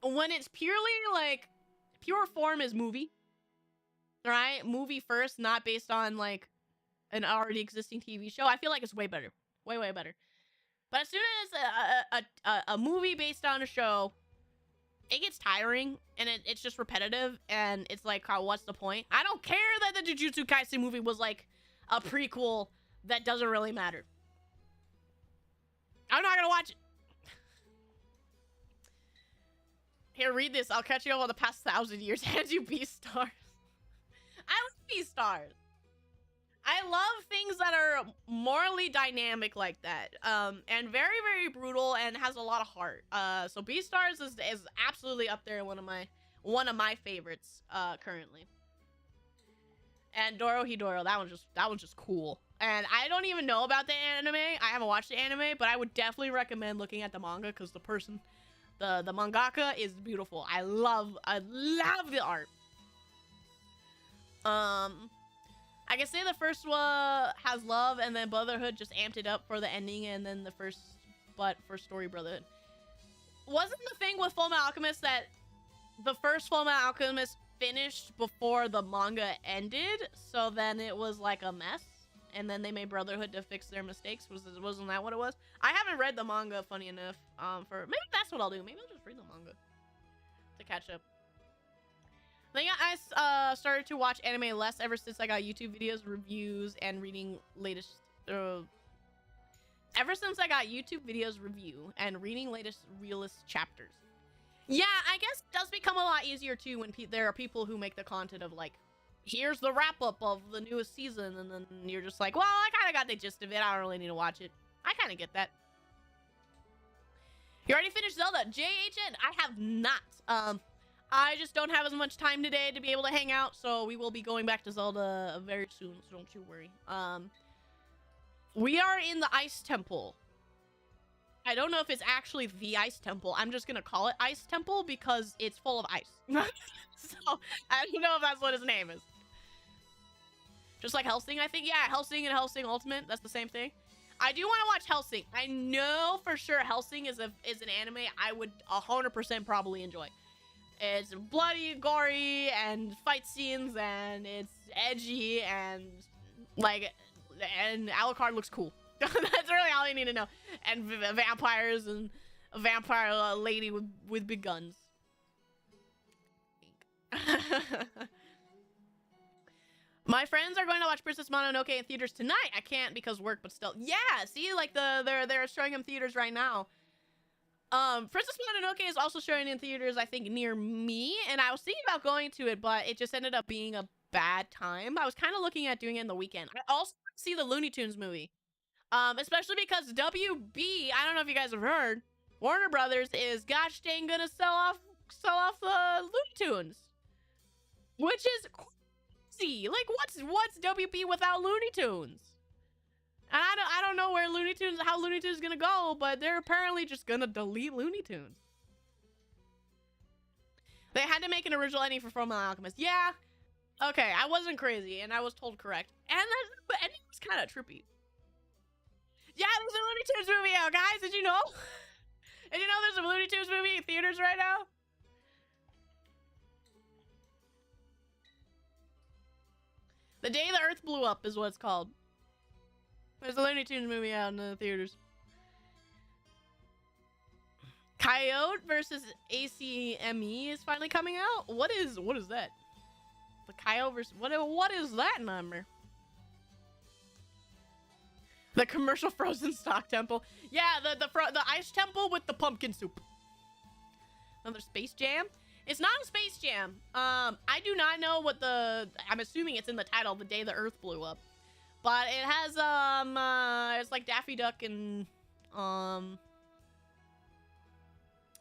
when it's purely, like, pure form is movie, right? Movie first, not based on, like, an already existing TV show. I feel like it's way better. Way better. But as soon as a movie based on a show, it gets tiring, and it's just repetitive, and it's like, what's the point? I don't care that the Jujutsu Kaisen movie was, like, a prequel that doesn't really matter. I'm not gonna watch it. Here, read this. I'll catch you up on the past 1,000 years. Hand you Beastars. I love Beastars. I love things that are morally dynamic like that, and very brutal, and has a lot of heart. So Beastars is absolutely up there, one of my favorites currently. And Dorohedoro, that one's just cool. And I don't even know about the anime. I haven't watched the anime, but I would definitely recommend looking at the manga because the mangaka is beautiful. I love the art. I can say the first one has love, and then Brotherhood just amped it up for the ending, and then for story Brotherhood. Wasn't the thing with Fullmetal Alchemist that the first Fullmetal Alchemist finished before the manga ended, so then it was like a mess, and then they made Brotherhood to fix their mistakes? Wasn't that what it was? I haven't read the manga, funny enough. Maybe that's what I'll do. Maybe I'll just read the manga to catch up. I think I started to watch anime less ever since I got YouTube videos, reviews, and reading latest... ever since I got YouTube videos review and reading latest realist chapters. Yeah, I guess it does become a lot easier, too, when there are people who make the content of, like, here's the wrap-up of the newest season, and then you're just like, well, I kind of got the gist of it. I don't really need to watch it. I kind of get that. You already finished Zelda? JHN, I have not. I just don't have as much time today to be able to hang out, so we will be going back to Zelda very soon, so don't you worry. We are in the Ice Temple. I don't know if it's actually the Ice Temple. I'm just gonna call it Ice Temple because it's full of ice. So, I don't know if that's what his name is. Just like Hellsing, I think. Yeah, Hellsing and Hellsing Ultimate, that's the same thing. I do want to watch Hellsing. I know for sure Hellsing is an anime I would 100% probably enjoy. It's bloody, gory, and fight scenes, and it's edgy, and like, and Alucard looks cool. That's really all you need to know. And vampires and a vampire lady with big guns. My friends are going to watch Princess Mononoke in theaters tonight. I can't because work, but still. Yeah, see, like they're showing in theaters right now. Princess Mononoke is also showing in theaters, I think, near me, and I was thinking about going to it, but it just ended up being a bad time. I was kind of looking at doing it in the weekend. I also want to see the Looney Tunes movie. Especially because WB, I don't know if you guys have heard, Warner Brothers is gosh dang gonna sell off the Looney Tunes. Which is crazy. Like, what's WB without Looney Tunes? And I don't know where how Looney Tunes is gonna go, but they're apparently just gonna delete Looney Tunes. They had to make an original ending for Fullmetal Alchemist. Yeah. Okay, I wasn't crazy, and I was told correct. And the ending was kind of trippy. Yeah, there's a Looney Tunes movie out, guys. Did you know? Did you know there's a Looney Tunes movie in theaters right now? The Day the Earth Blew Up is what it's called. There's a Looney Tunes movie out in the theaters. Coyote versus ACME is finally coming out. What is that? The Coyote versus what is that number? The commercial frozen stock temple. Yeah, the ice temple with the pumpkin soup. Another Space Jam. It's not a Space Jam. I do not know what I'm assuming it's in the title, The Day the Earth Blew Up. But it has it's like Daffy Duck and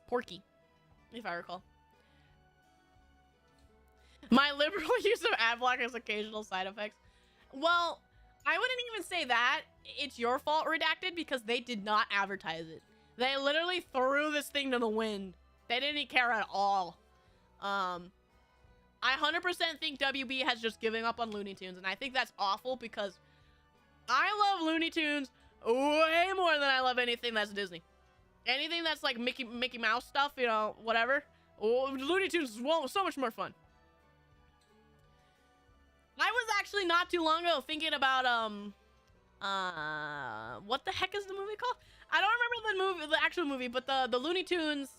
Porky, if I recall. My liberal use of ad block has occasional side effects. Well, I wouldn't even say that. It's your fault, Redacted, because they did not advertise it. They literally threw this thing to the wind. They didn't care at all. I 100% think WB has just given up on Looney Tunes, and I think that's awful because I love Looney Tunes way more than I love anything that's Disney. Anything that's like Mickey Mouse stuff, you know, whatever. Oh, Looney Tunes is so much more fun. I was actually not too long ago thinking about what the heck is the movie called? I don't remember the actual movie, but the Looney Tunes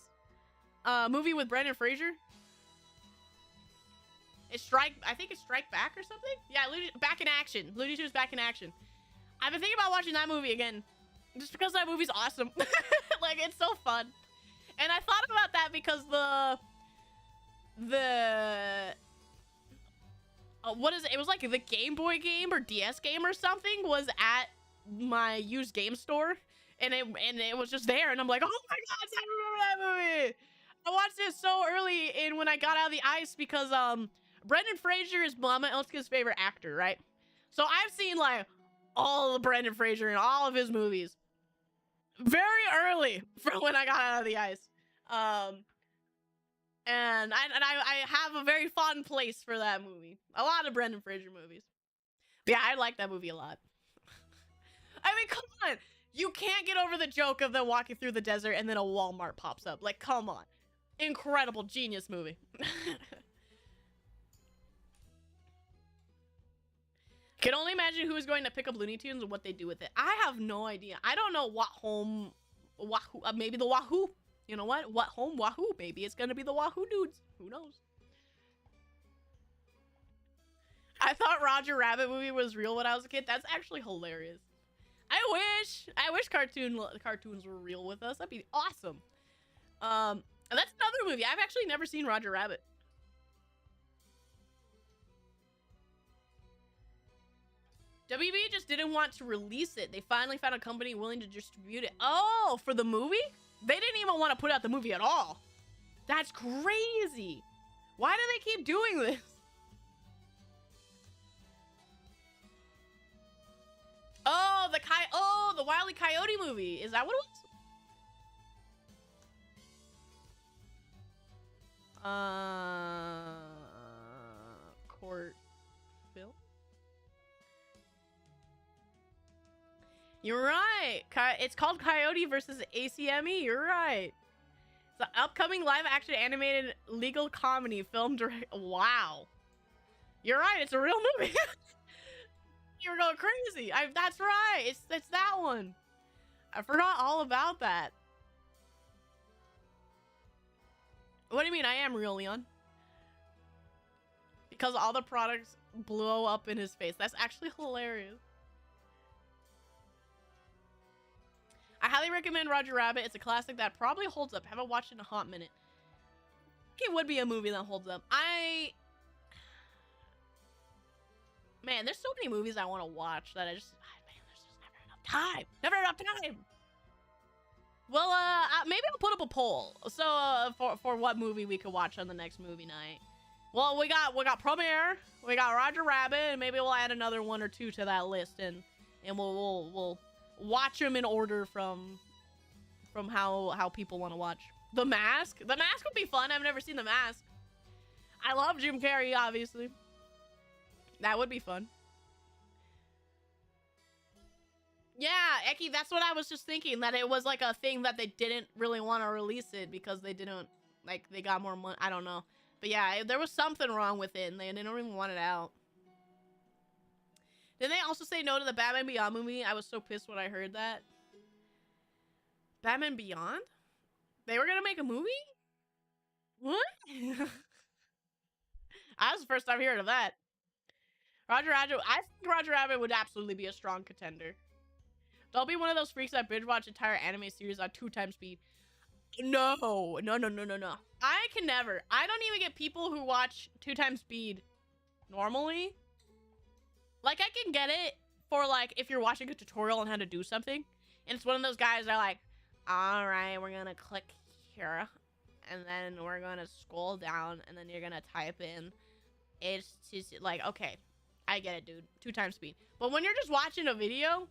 movie with Brendan Fraser. I think it's Strike Back or something? Yeah, Back in Action. Looney Tunes Back in Action. I've been thinking about watching that movie again. Just because that movie's awesome. Like, it's so fun. And I thought about that because what is it? It was like the Game Boy game or DS game or something was at my used game store. And it was just there. And I'm like, oh my God, I remember that movie. I watched it so early in when I got out of the ice because Brendan Fraser is Mama Elska's favorite actor, right? So I've seen like all of Brendan Fraser in all of his movies very early from when I got out of the ice. And I have a very fond place for that movie. A lot of Brendan Fraser movies. But yeah, I like that movie a lot. I mean, come on. You can't get over the joke of them walking through the desert and then a Walmart pops up. Like, come on. Incredible, genius movie. Can only imagine who is going to pick up Looney Tunes and what they do with it. I have no idea. I don't know what home, Wahoo, maybe the Wahoo. You know what? What home Wahoo? Maybe it's gonna be the Wahoo dudes. Who knows? I thought Roger Rabbit movie was real when I was a kid. That's actually hilarious. I wish cartoons were real with us. That'd be awesome. And that's another movie. I've actually never seen Roger Rabbit. WB just didn't want to release it. They finally found a company willing to distribute it. Oh, for the movie? They didn't even want to put out the movie at all. That's crazy. Why do they keep doing this? Oh, the Wile E. Coyote movie. Is that what it was? Court Bill? You're right. It's called Coyote versus ACME. You're right. The upcoming live-action animated legal comedy film direct. Wow. You're right. It's a real movie. You were going crazy. That's right. It's that one. I forgot all about that. What do you mean? I am real, Leon. Because all the products blow up in his face. That's actually hilarious. I highly recommend Roger Rabbit. It's a classic that probably holds up. Haven't watched it in a hot minute. It would be a movie that holds up. Man, there's so many movies I want to watch that man, there's just never enough time. Never enough time. Well, maybe I'll put up a poll. So, for what movie we could watch on the next movie night. Well, we got Premiere, we got Roger Rabbit, and maybe we'll add another one or two to that list, and we'll watch them in order from how people want to watch. The Mask. The Mask would be fun. I've never seen The Mask. I love Jim Carrey, obviously. That would be fun. Yeah, Eki, that's what I was just thinking. That it was like a thing that they didn't really want to release it because they didn't, like, they got more money. I don't know. But yeah, there was something wrong with it and they didn't even want it out. Didn't they also say no to the Batman Beyond movie? I was so pissed when I heard that. Batman Beyond? They were gonna make a movie? What? I was the first time hearing of that. I think Roger Rabbit would absolutely be a strong contender. Don't be one of those freaks that binge watch entire anime series on 2x speed. No. I can never. I don't even get people who watch 2x speed normally. Like, I can get it for, like, if you're watching a tutorial on how to do something. And it's one of those guys that are like, alright, we're gonna click here. And then we're gonna scroll down. And then you're gonna type in. It's just, like, okay. I get it, dude. 2x speed. But when you're just watching a video,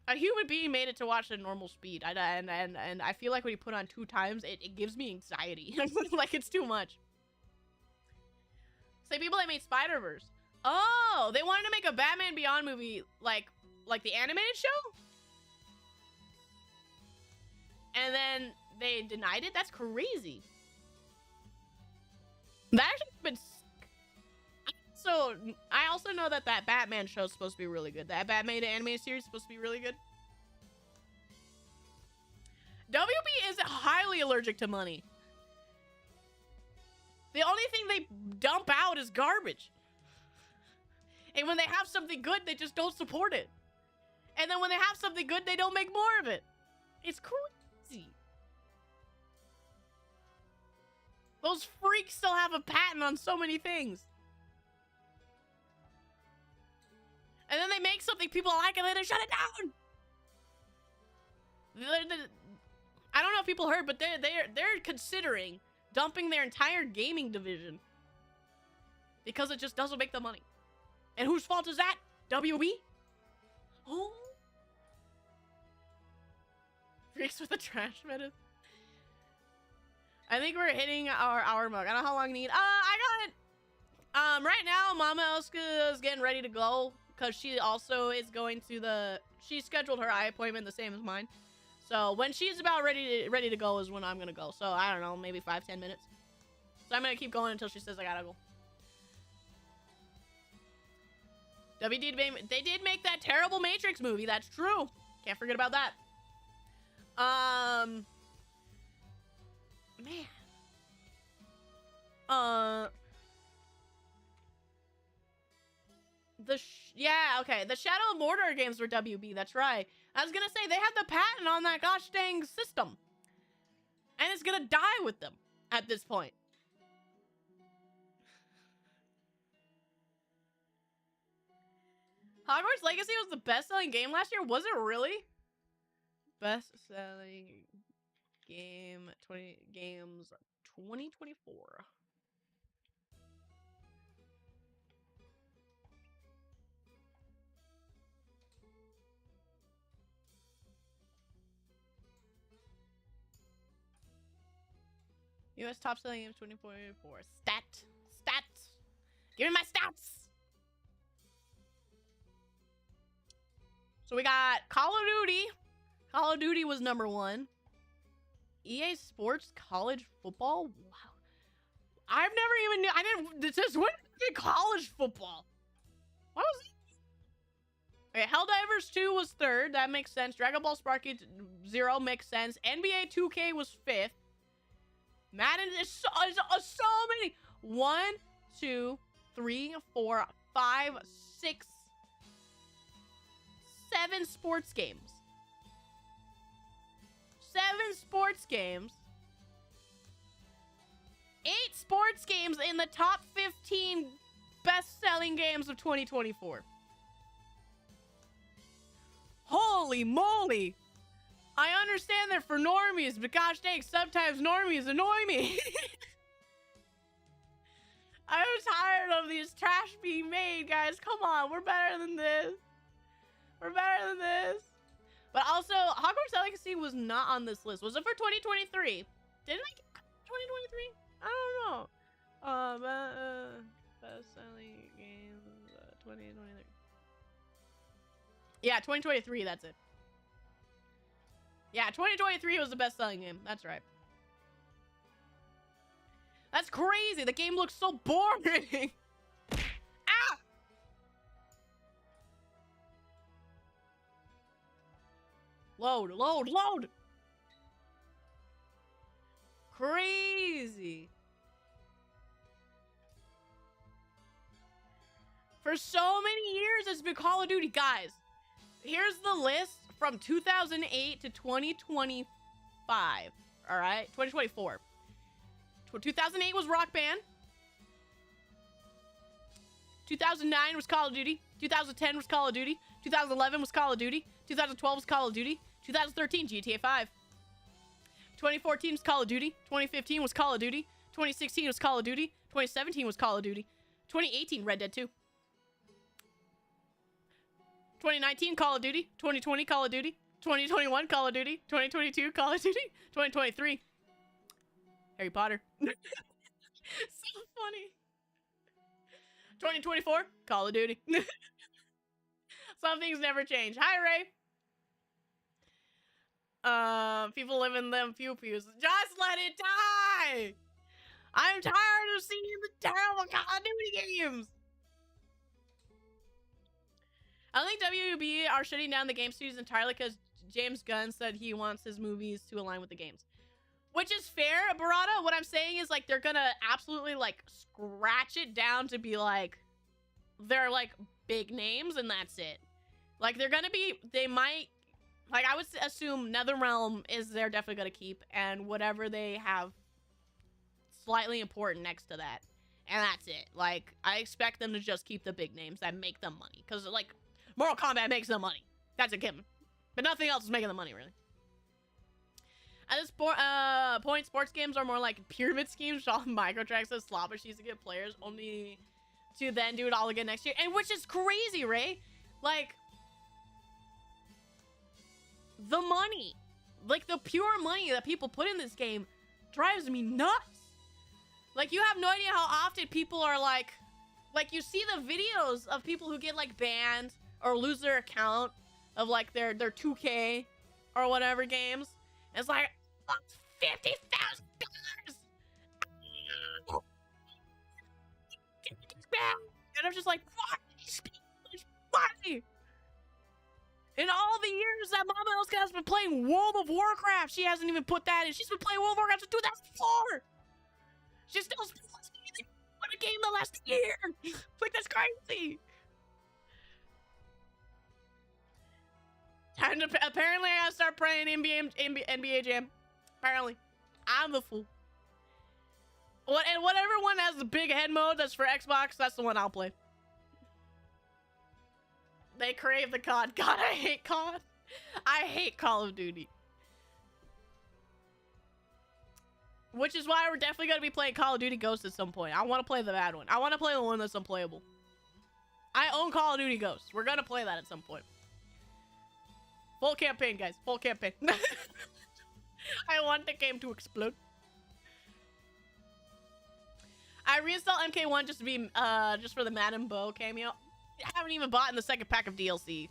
a human being made it to watch at normal speed. And I feel like when you put on 2x, it gives me anxiety. Like, it's too much. Say people that made Spider-Verse. Oh, they wanted to make a Batman Beyond movie like the animated show? And then they denied it? That's crazy. That actually been... So, I also know that Batman show is supposed to be really good. That Batman animated series is supposed to be really good. WB is highly allergic to money. The only thing they dump out is garbage. And when they have something good, they just don't support it. And then when they have something good, they don't make more of it. It's crazy. Those freaks still have a patent on so many things. And then they make something people like and then they shut it down. I don't know if people heard, but they're considering dumping their entire gaming division because it just doesn't make the money. And whose fault is that? WB? Oh. Freaks with the trash medicine. I think we're hitting our hour mark. I don't know how long you need. I got it. Right now, Mama Elska is getting ready to go because she also is going to she scheduled her eye appointment the same as mine. So when she's about ready to go is when I'm gonna go. So I don't know, maybe 5-10 minutes. So I'm gonna keep going until she says I gotta go. They did make that terrible Matrix movie. That's true. Can't forget about that. Man. Yeah, okay. The Shadow of Mordor games were WB. That's right. I was gonna say, they have the patent on that gosh dang system. And it's gonna die with them at this point. Hogwarts Legacy was the best-selling game last year? Was it really? Best-selling game 2024. US top-selling games 2024. Stats. Give me my stats. So we got Call of Duty. Call of Duty was #1. EA Sports College Football? Wow. I've never even knew. I didn't. This is what college football. What was it? Okay, Helldivers 2 was 3rd. That makes sense. Dragon Ball Sparky 0 makes sense. NBA 2K was 5th. Madden is so many. 1, 2, 3, 4, 5, 6, 7 sports games. 7 sports games. 8 sports games in the top 15 best-selling games of 2024. Holy moly! I understand they're for normies, but gosh dang, sometimes normies annoy me. I'm tired of these trash being made, guys. Come on, we're better than this. We're better than this. But also, Hogwarts Legacy was not on this list. Was it for 2023? Didn't I get 2023? I don't know. Best-selling games 2023. Yeah, 2023, that's it. Yeah, 2023 was the best-selling game. That's right. That's crazy. The game looks so boring. Ah! Load, load, load. Crazy. For so many years, it's been Call of Duty. Guys, here's the list from 2008 to 2025. All right? 2024. 2008 was Rock Band. 2009 was Call of Duty. 2010 was Call of Duty. 2011 was Call of Duty. 2012 was Call of Duty. 2013, GTA 5. 2014 was Call of Duty. 2015 was Call of Duty. 2016 was Call of Duty. 2017 was Call of Duty. 2018, Red Dead 2. 2019, Call of Duty. 2020, Call of Duty. 2021, Call of Duty. 2022, Call of Duty. 2023, Harry Potter. So funny. 2024, Call of Duty. Some things never change. Hi, Ray. People live in them pew-pews. Just let it die! I'm tired of seeing the terrible Call of Duty games! I think WB are shutting down the game studios entirely because James Gunn said he wants his movies to align with the games. Which is fair, Barada. What I'm saying is, like, they're gonna absolutely, like, scratch it down to be, like, they're, like, big names and that's it. Like, they're gonna be, they might, like, I would assume NetherRealm is they're definitely gonna keep, and whatever they have slightly important next to that. And that's it. Like, I expect them to just keep the big names that make them money. Because, like, Mortal Kombat makes them money. That's a given. But nothing else is making them money, really. At this point, sports games are more like pyramid schemes, all microtransactions and slot machines to get players, only to then do it all again next year. And which is crazy, Ray. Like, the money, like the pure money that people put in this game drives me nuts. Like, you have no idea how often people are like you see the videos of people who get like banned or lose their account of like their 2K or whatever games. And it's like, $50,000. And I'm just like, what? Money. In all the years that Mama Elska has been playing World of Warcraft, she hasn't even put that in. She's been playing World of Warcraft since 2004. She's still playing a game the last year. Like, that's crazy. Time to, apparently I gotta start playing NBA Jam. Apparently. I'm the fool. And whatever one has the big head mode that's for Xbox, that's the one I'll play. They crave the COD. God, I hate COD. I hate Call of Duty. Which is why we're definitely going to be playing Call of Duty Ghosts at some point. I want to play the bad one. I want to play the one that's unplayable. I own Call of Duty Ghosts. We're going to play that at some point. Full campaign, guys. Full campaign. I want the game to explode. I reinstalled MK1 just to be, just for the Madden Bow cameo. I haven't even bought in the second pack of DLC.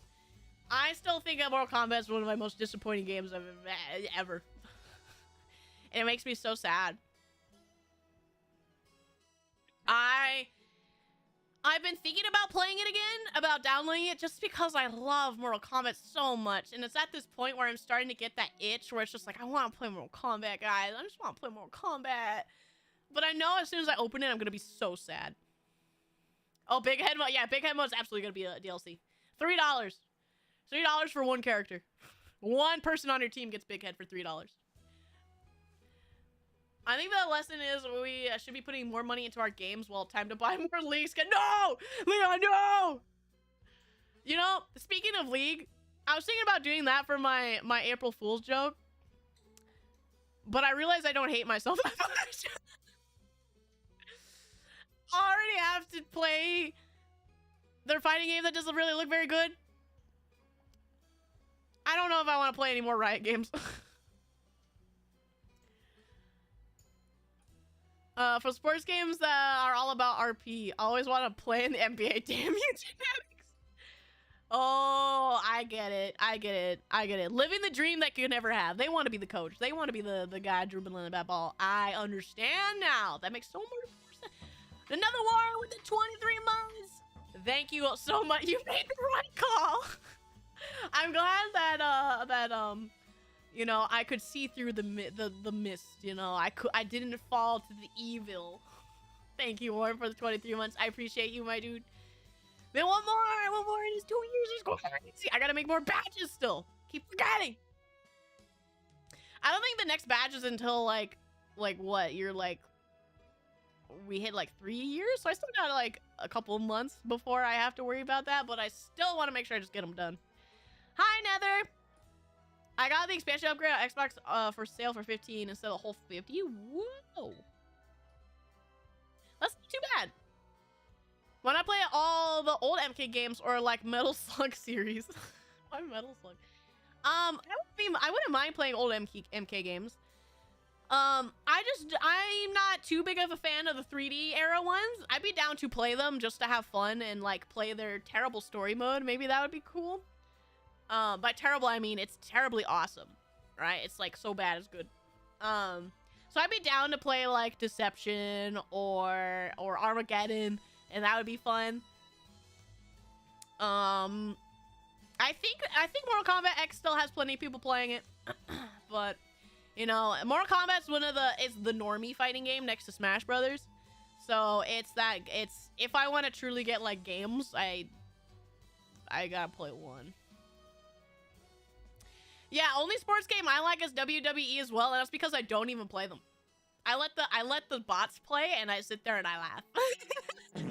I still think Mortal Kombat is one of my most disappointing games I've ever. And it makes me so sad. I've been thinking about playing it again, about downloading it, just because I love Mortal Kombat so much. And it's at this point where I'm starting to get that itch where it's just like, I want to play Mortal Kombat, guys. I just want to play Mortal Kombat. But I know as soon as I open it, I'm going to be so sad. Oh, Big Head Mode. Yeah, Big Head Mode is absolutely going to be a DLC. $3. $3 for one character. One person on your team gets Big Head for $3. I think the lesson is we should be putting more money into our games. Well, time to buy more League skin. No! Leon, no! You know, speaking of League, I was thinking about doing that for my April Fool's joke. But I realized I don't hate myself that much. I already have to play their fighting game that doesn't really look very good. I don't know if I want to play any more Riot games. For sports games that are all about RP, I always want to play in the NBA. Damn you, genetics. Oh, I get it. I get it. I get it. Living the dream that you never have. They want to be the coach. They want to be the guy dribbling that ball. I understand now. That makes so much more sense. Another war with the 23 months. Thank you so much. You made the right call. I'm glad that you know, I could see through the mist, you know. I didn't fall to the evil. Thank you, Warren, for the 23 months. I appreciate you, my dude. Then one more. It is 2 years. Just go crazy. I gotta make more badges still. Keep forgetting. I don't think the next badge is until like what? You're like, we hit like 3 years, so I still got like a couple of months before I have to worry about that. But I still want to make sure I just get them done. Hi, Nether. I got the expansion upgrade on Xbox for sale for 15 instead of the whole 50. Whoa. That's not too bad. When I play all the old MK games or like Metal Slug series. Why Metal Slug? I wouldn't mind playing old MK games. I'm not too big of a fan of the 3D era ones. I'd be down to play them just to have fun and like play their terrible story mode. Maybe that would be cool. By terrible, I mean it's terribly awesome, right? It's like so bad it's good. So I'd be down to play like Deception or Armageddon, and that would be fun. I think Mortal Kombat X still has plenty of people playing it, but you know, Mortal Kombat's it's the normie fighting game next to Smash Brothers. So it's if I want to truly get like games, I gotta play one. Yeah, only sports game I like is WWE as well, and that's because I don't even play them. I let the bots play, and I sit there and I laugh. The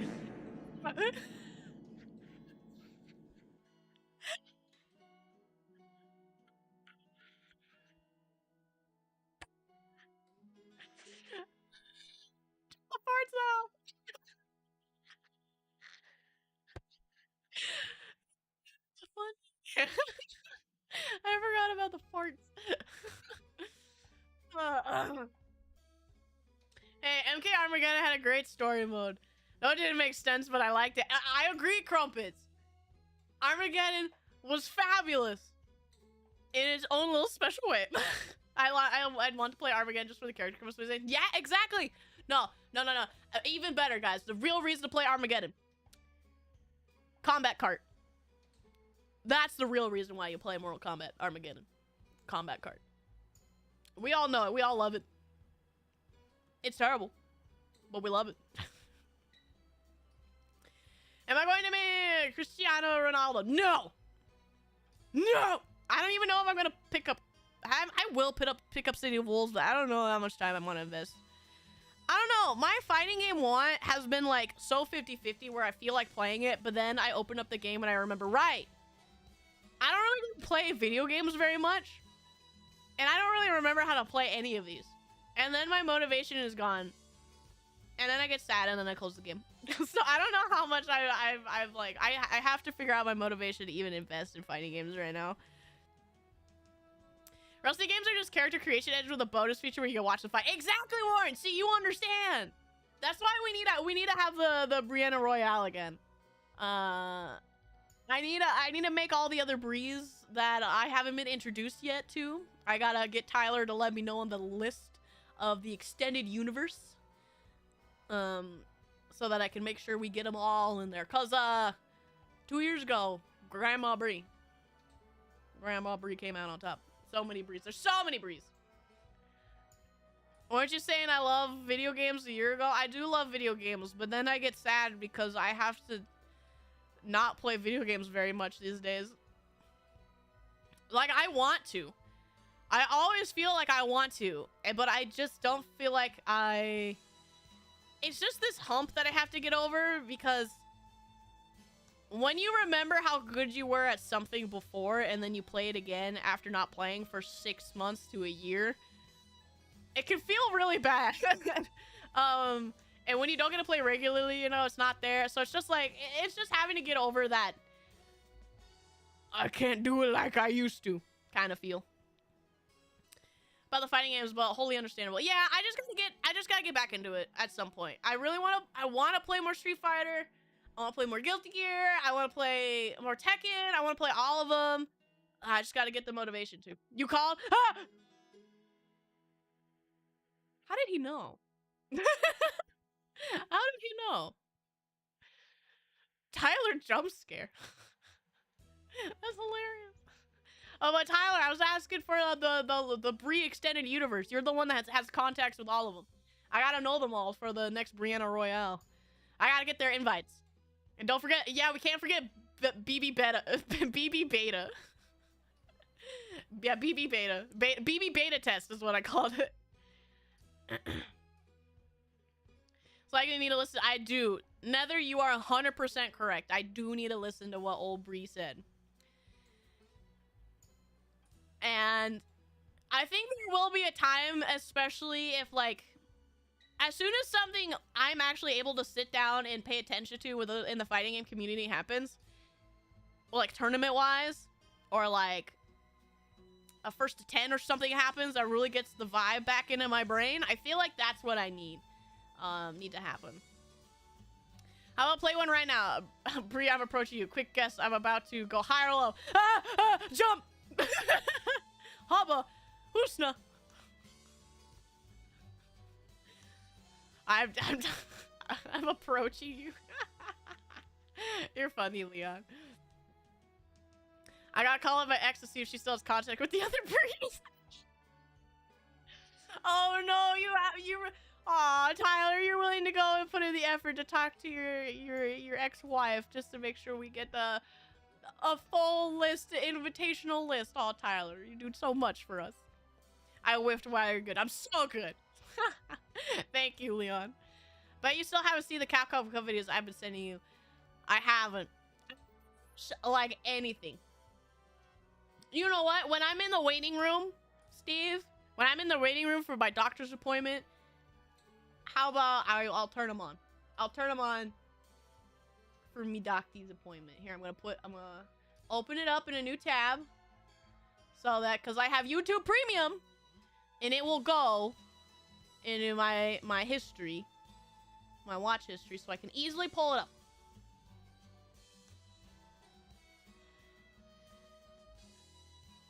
farts off. It's fun. I forgot about the farts. Hey, MK Armageddon had a great story mode. No, it didn't make sense, but I liked it. I agree, Crumpets. Armageddon was fabulous in its own little special way. I'd want to play Armageddon just for the character customization. Yeah, exactly. No. Even better, guys. The real reason to play Armageddon. Combat cart. That's the real reason why you play Mortal Kombat Armageddon. Combat cart. We all know it. We all love it. It's terrible, but we love it. Am I going to be Cristiano Ronaldo? No. I don't even know if I'm going to pick up. I will pick up City of Wolves, but I don't know how much time I'm going to invest. I don't know. My fighting game want has been like so 50-50 where I feel like playing it, but then I open up the game and I remember, right, I don't really play video games very much. And I don't really remember how to play any of these. And then my motivation is gone. And then I get sad and then I close the game. So I don't know how much I've like, I have to figure out my motivation to even invest in fighting games right now. Rusty games are just character creation edge with a bonus feature where you can watch the fight. Exactly, Warren. See, you understand. That's why we need to have the Brianna Royale again. I need to make all the other Bries that I haven't been introduced yet to. I gotta get Tyler to let me know on the list of the extended universe. So that I can make sure we get them all in there. Cause 2 years ago, Grandma Brie came out on top. So many Bries. There's so many Bries. Weren't you saying I love video games a year ago? I do love video games, but then I get sad because I have to not play video games very much these days. Like, I want to. I always feel like I want to, but I just don't feel like I... It's just this hump that I have to get over, because when you remember how good you were at something before and then you play it again after not playing for 6 months to a year, it can feel really bad. And when you don't get to play regularly, you know, it's not there. So it's just like, it's just having to get over that I can't do it like I used to kind of feel. About the fighting games, but wholly understandable. Yeah, I just gotta get back into it at some point. I want to play more Street Fighter. I want to play more Guilty Gear. I want to play more Tekken. I want to play all of them. I just gotta get the motivation to. You called? Ah! How did he know? How did he know? Tyler jump scare. That's hilarious. Oh, but Tyler, I was asking for the Brie extended universe. You're the one that has contacts with all of them. I gotta know them all for the next Brianna Royale. I gotta get their invites. And don't forget, yeah, we can't forget BB Beta. BB Beta. Yeah, BB Beta. BB Beta test is what I called it. So I need to listen. I do. Nether, you are 100% correct. I do need to listen to what old Brie said. And I think there will be a time, especially if, like, as soon as something I'm actually able to sit down and pay attention to in the fighting game community happens, like tournament-wise, or like a 1st to 10 or something happens that really gets the vibe back into my brain, I feel like that's what I need to happen. How about play one right now? Brie, I'm approaching you. Quick guess, I'm about to go high or low. Jump! Hubba! Hoosna! I'm approaching you. You're funny, Leon. I gotta call up my ex to see if she still has contact with the other Brees. Oh no, aw, Tyler, you're willing to go and put in the effort to talk to your ex-wife just to make sure we get a full list, invitational list. Oh, Tyler, you do so much for us. I whiffed while you're good. I'm so good. Thank you, Leon. But you still haven't seen the Capcom videos I've been sending you. I haven't. Like anything. You know what? When I'm in the waiting room, Steve, when I'm in the waiting room for my doctor's appointment, how about I'll turn them on. I'll turn them on for me doctor's appointment. Here, I'm gonna open it up in a new tab. So that, cause I have YouTube Premium, and it will go into my history, my watch history, so I can easily pull it up.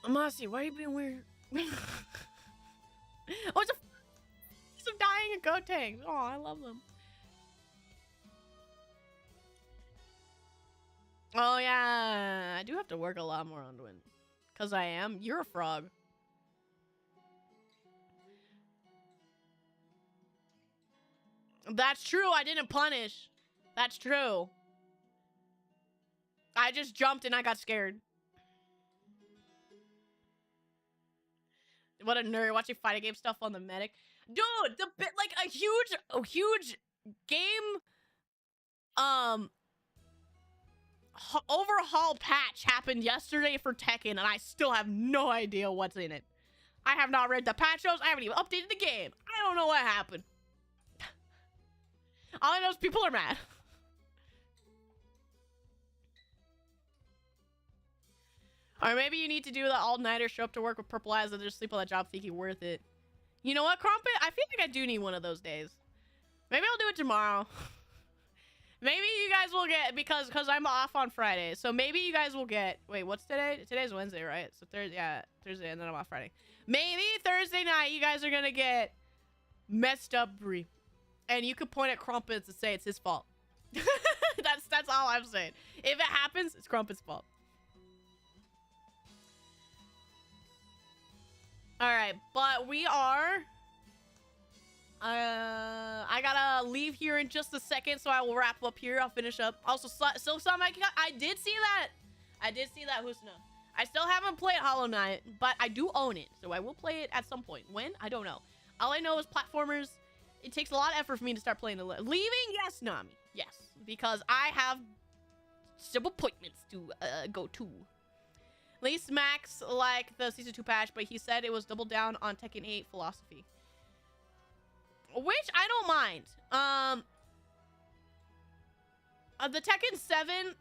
Amasi, why are you being weird? Oh, it's some dying and goat tangs. Oh, I love them. Oh yeah, I do have to work a lot more on Dwin, cause I am. You're a frog. That's true. I didn't punish. That's true. I just jumped and I got scared. What a nerd, watching fighting game stuff on the medic. Dude, like a huge game overhaul patch happened yesterday for Tekken, and I still have no idea what's in it. I have not read the patch notes. I haven't even updated the game. I don't know what happened. All I know is people are mad. Or maybe you need to do the all-nighter, show up to work with purple eyes, and just sleep on that job thinking worth it. You know what, Crumpet? I feel like I do need one of those days. Maybe I'll do it tomorrow. Maybe you guys will get, because I'm off on Friday. So maybe you guys will get, wait, what's today? Today's Wednesday, right? So Thursday, yeah, Thursday, and then I'm off Friday. Maybe Thursday night you guys are gonna get messed up Brie. And you could point at Crumpets and say it's his fault. That's all I'm saying. If it happens, it's Crumpets' fault. Alright, but we are... I gotta leave here in just a second, so I will wrap up here. I'll finish up. Also, so some I did see that. I did see that Husna. I still haven't played Hollow Knight, but I do own it, so I will play it at some point. When? I don't know. All I know is platformers. It takes a lot of effort for me to start playing the leaving. Yes, Nami. Yes, because I have several appointments to go to. At least Max liked the Season 2 patch, but he said it was double down on Tekken 8 philosophy. Which I don't mind. The Tekken 7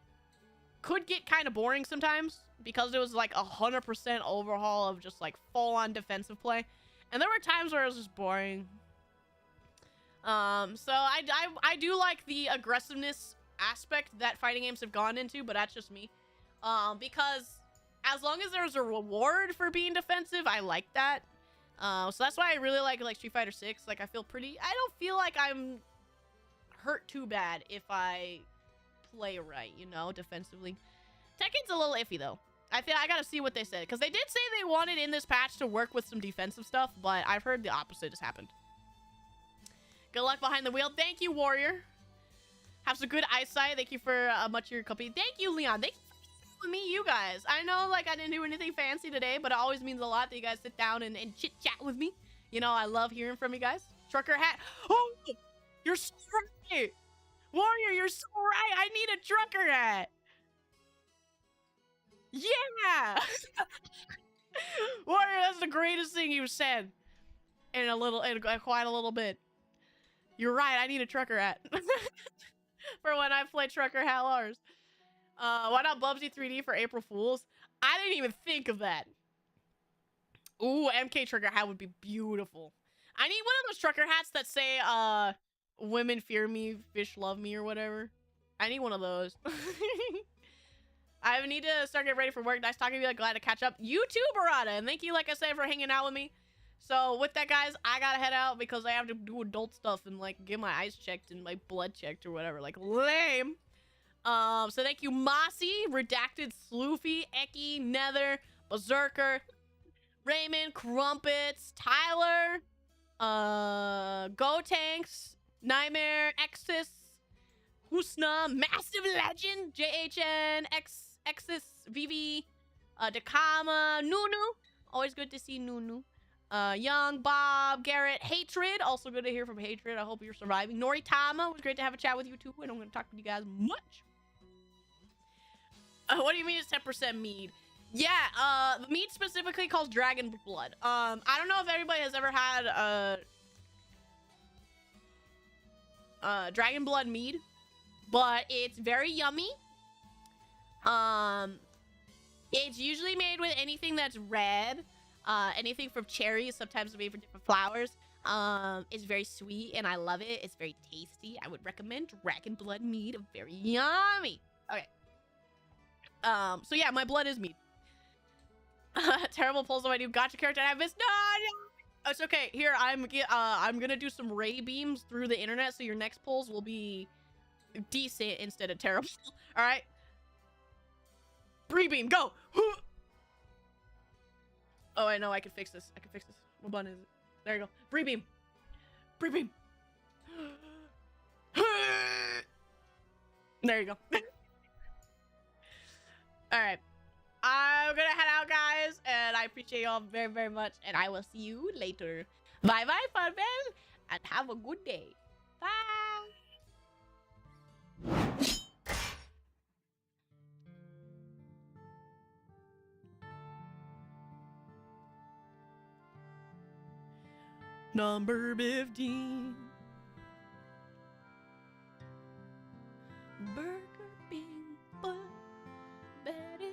could get kind of boring sometimes because it was like 100% overhaul of just like full-on defensive play. And there were times where it was just boring. So I do like the aggressiveness aspect that fighting games have gone into, but that's just me. Because as long as there's a reward for being defensive, I like that. So that's why I really like Street Fighter 6. Like, I don't feel like I'm hurt too bad if I play right, you know, defensively. Tekken's a little iffy, though. I gotta see what they said, because they did say they wanted in this patch to work with some defensive stuff, but I've heard the opposite has happened. Good luck behind the wheel. Thank you, Warrior. Have some good eyesight. Thank you for much of your company. Thank you, Leon. Thank you for me, you guys. I know, like, I didn't do anything fancy today, but it always means a lot that you guys sit down and chit-chat with me. You know, I love hearing from you guys. Trucker hat. Oh, you're so right. Warrior, you're so right. I need a trucker hat. Yeah. Warrior, that's the greatest thing you've said in quite a little bit. You're right. I need a trucker hat for when I play Trucker Hat Lars. Why not Bubsy 3D for April Fools? I didn't even think of that. Ooh, MK trucker hat would be beautiful. I need one of those trucker hats that say, women fear me, fish love me, or whatever. I need one of those. I need to start getting ready for work. Nice talking to you. Glad to catch up. You too, Barada. And thank you, like I said, for hanging out with me. So with that, guys, I gotta head out because I have to do adult stuff and like get my eyes checked and my blood checked or whatever. Like, lame. So thank you, Mossy, Redacted, Sloofy, Eki, Nether, Berserker, Raymond, Crumpets, Tyler, Go Tanks, Nightmare, Exis, Husna, Massive Legend, JHN, Exis, VV, Dakama, Nunu. Always good to see Nunu. Young, Bob, Garrett, Hatred. Also good to hear from Hatred. I hope you're surviving. Noritama, it was great to have a chat with you too. And I'm going to talk to you guys much. What do you mean it's 10% mead? Yeah, the mead specifically calls Dragon Blood. I don't know if everybody has ever had Dragon Blood mead, but it's very yummy. It's usually made with anything that's red. Anything from cherries, sometimes made from different flowers. It's very sweet and I love it. It's very tasty. I would recommend Dragon Blood mead. Very yummy. Okay. So yeah, my blood is mead. Terrible pulls on my new gotcha character. I missed. No, it's okay. Here, I'm gonna do some ray beams through the internet, so your next pulls will be decent instead of terrible. All right. Brie beam, go. Oh, I know. I can fix this. I can fix this. What button is it? There you go. Brie beam. Brie beam. There you go. All right. I'm gonna head out, guys, and I appreciate y'all very, very much, and I will see you later. Bye bye, Funfan, and have a good day. Bye. Number 15. Burger being but that is.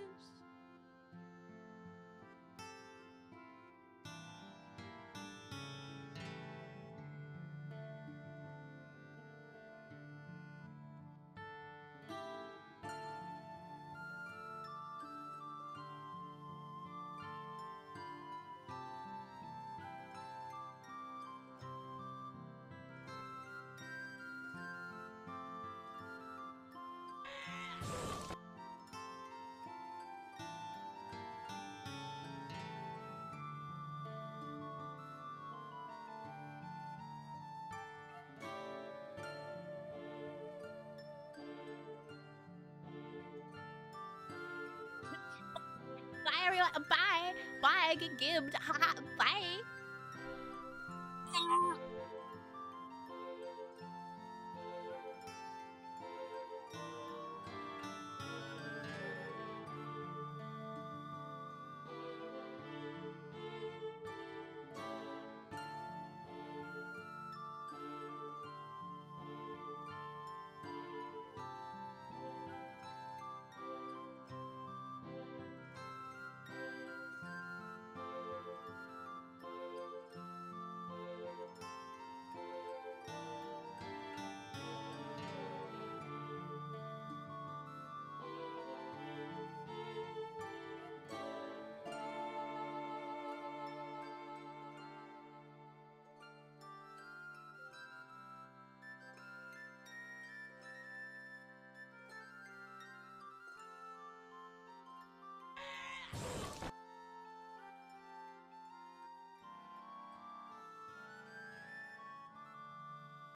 Brie like, bye. Bye, get gibbed. Bye.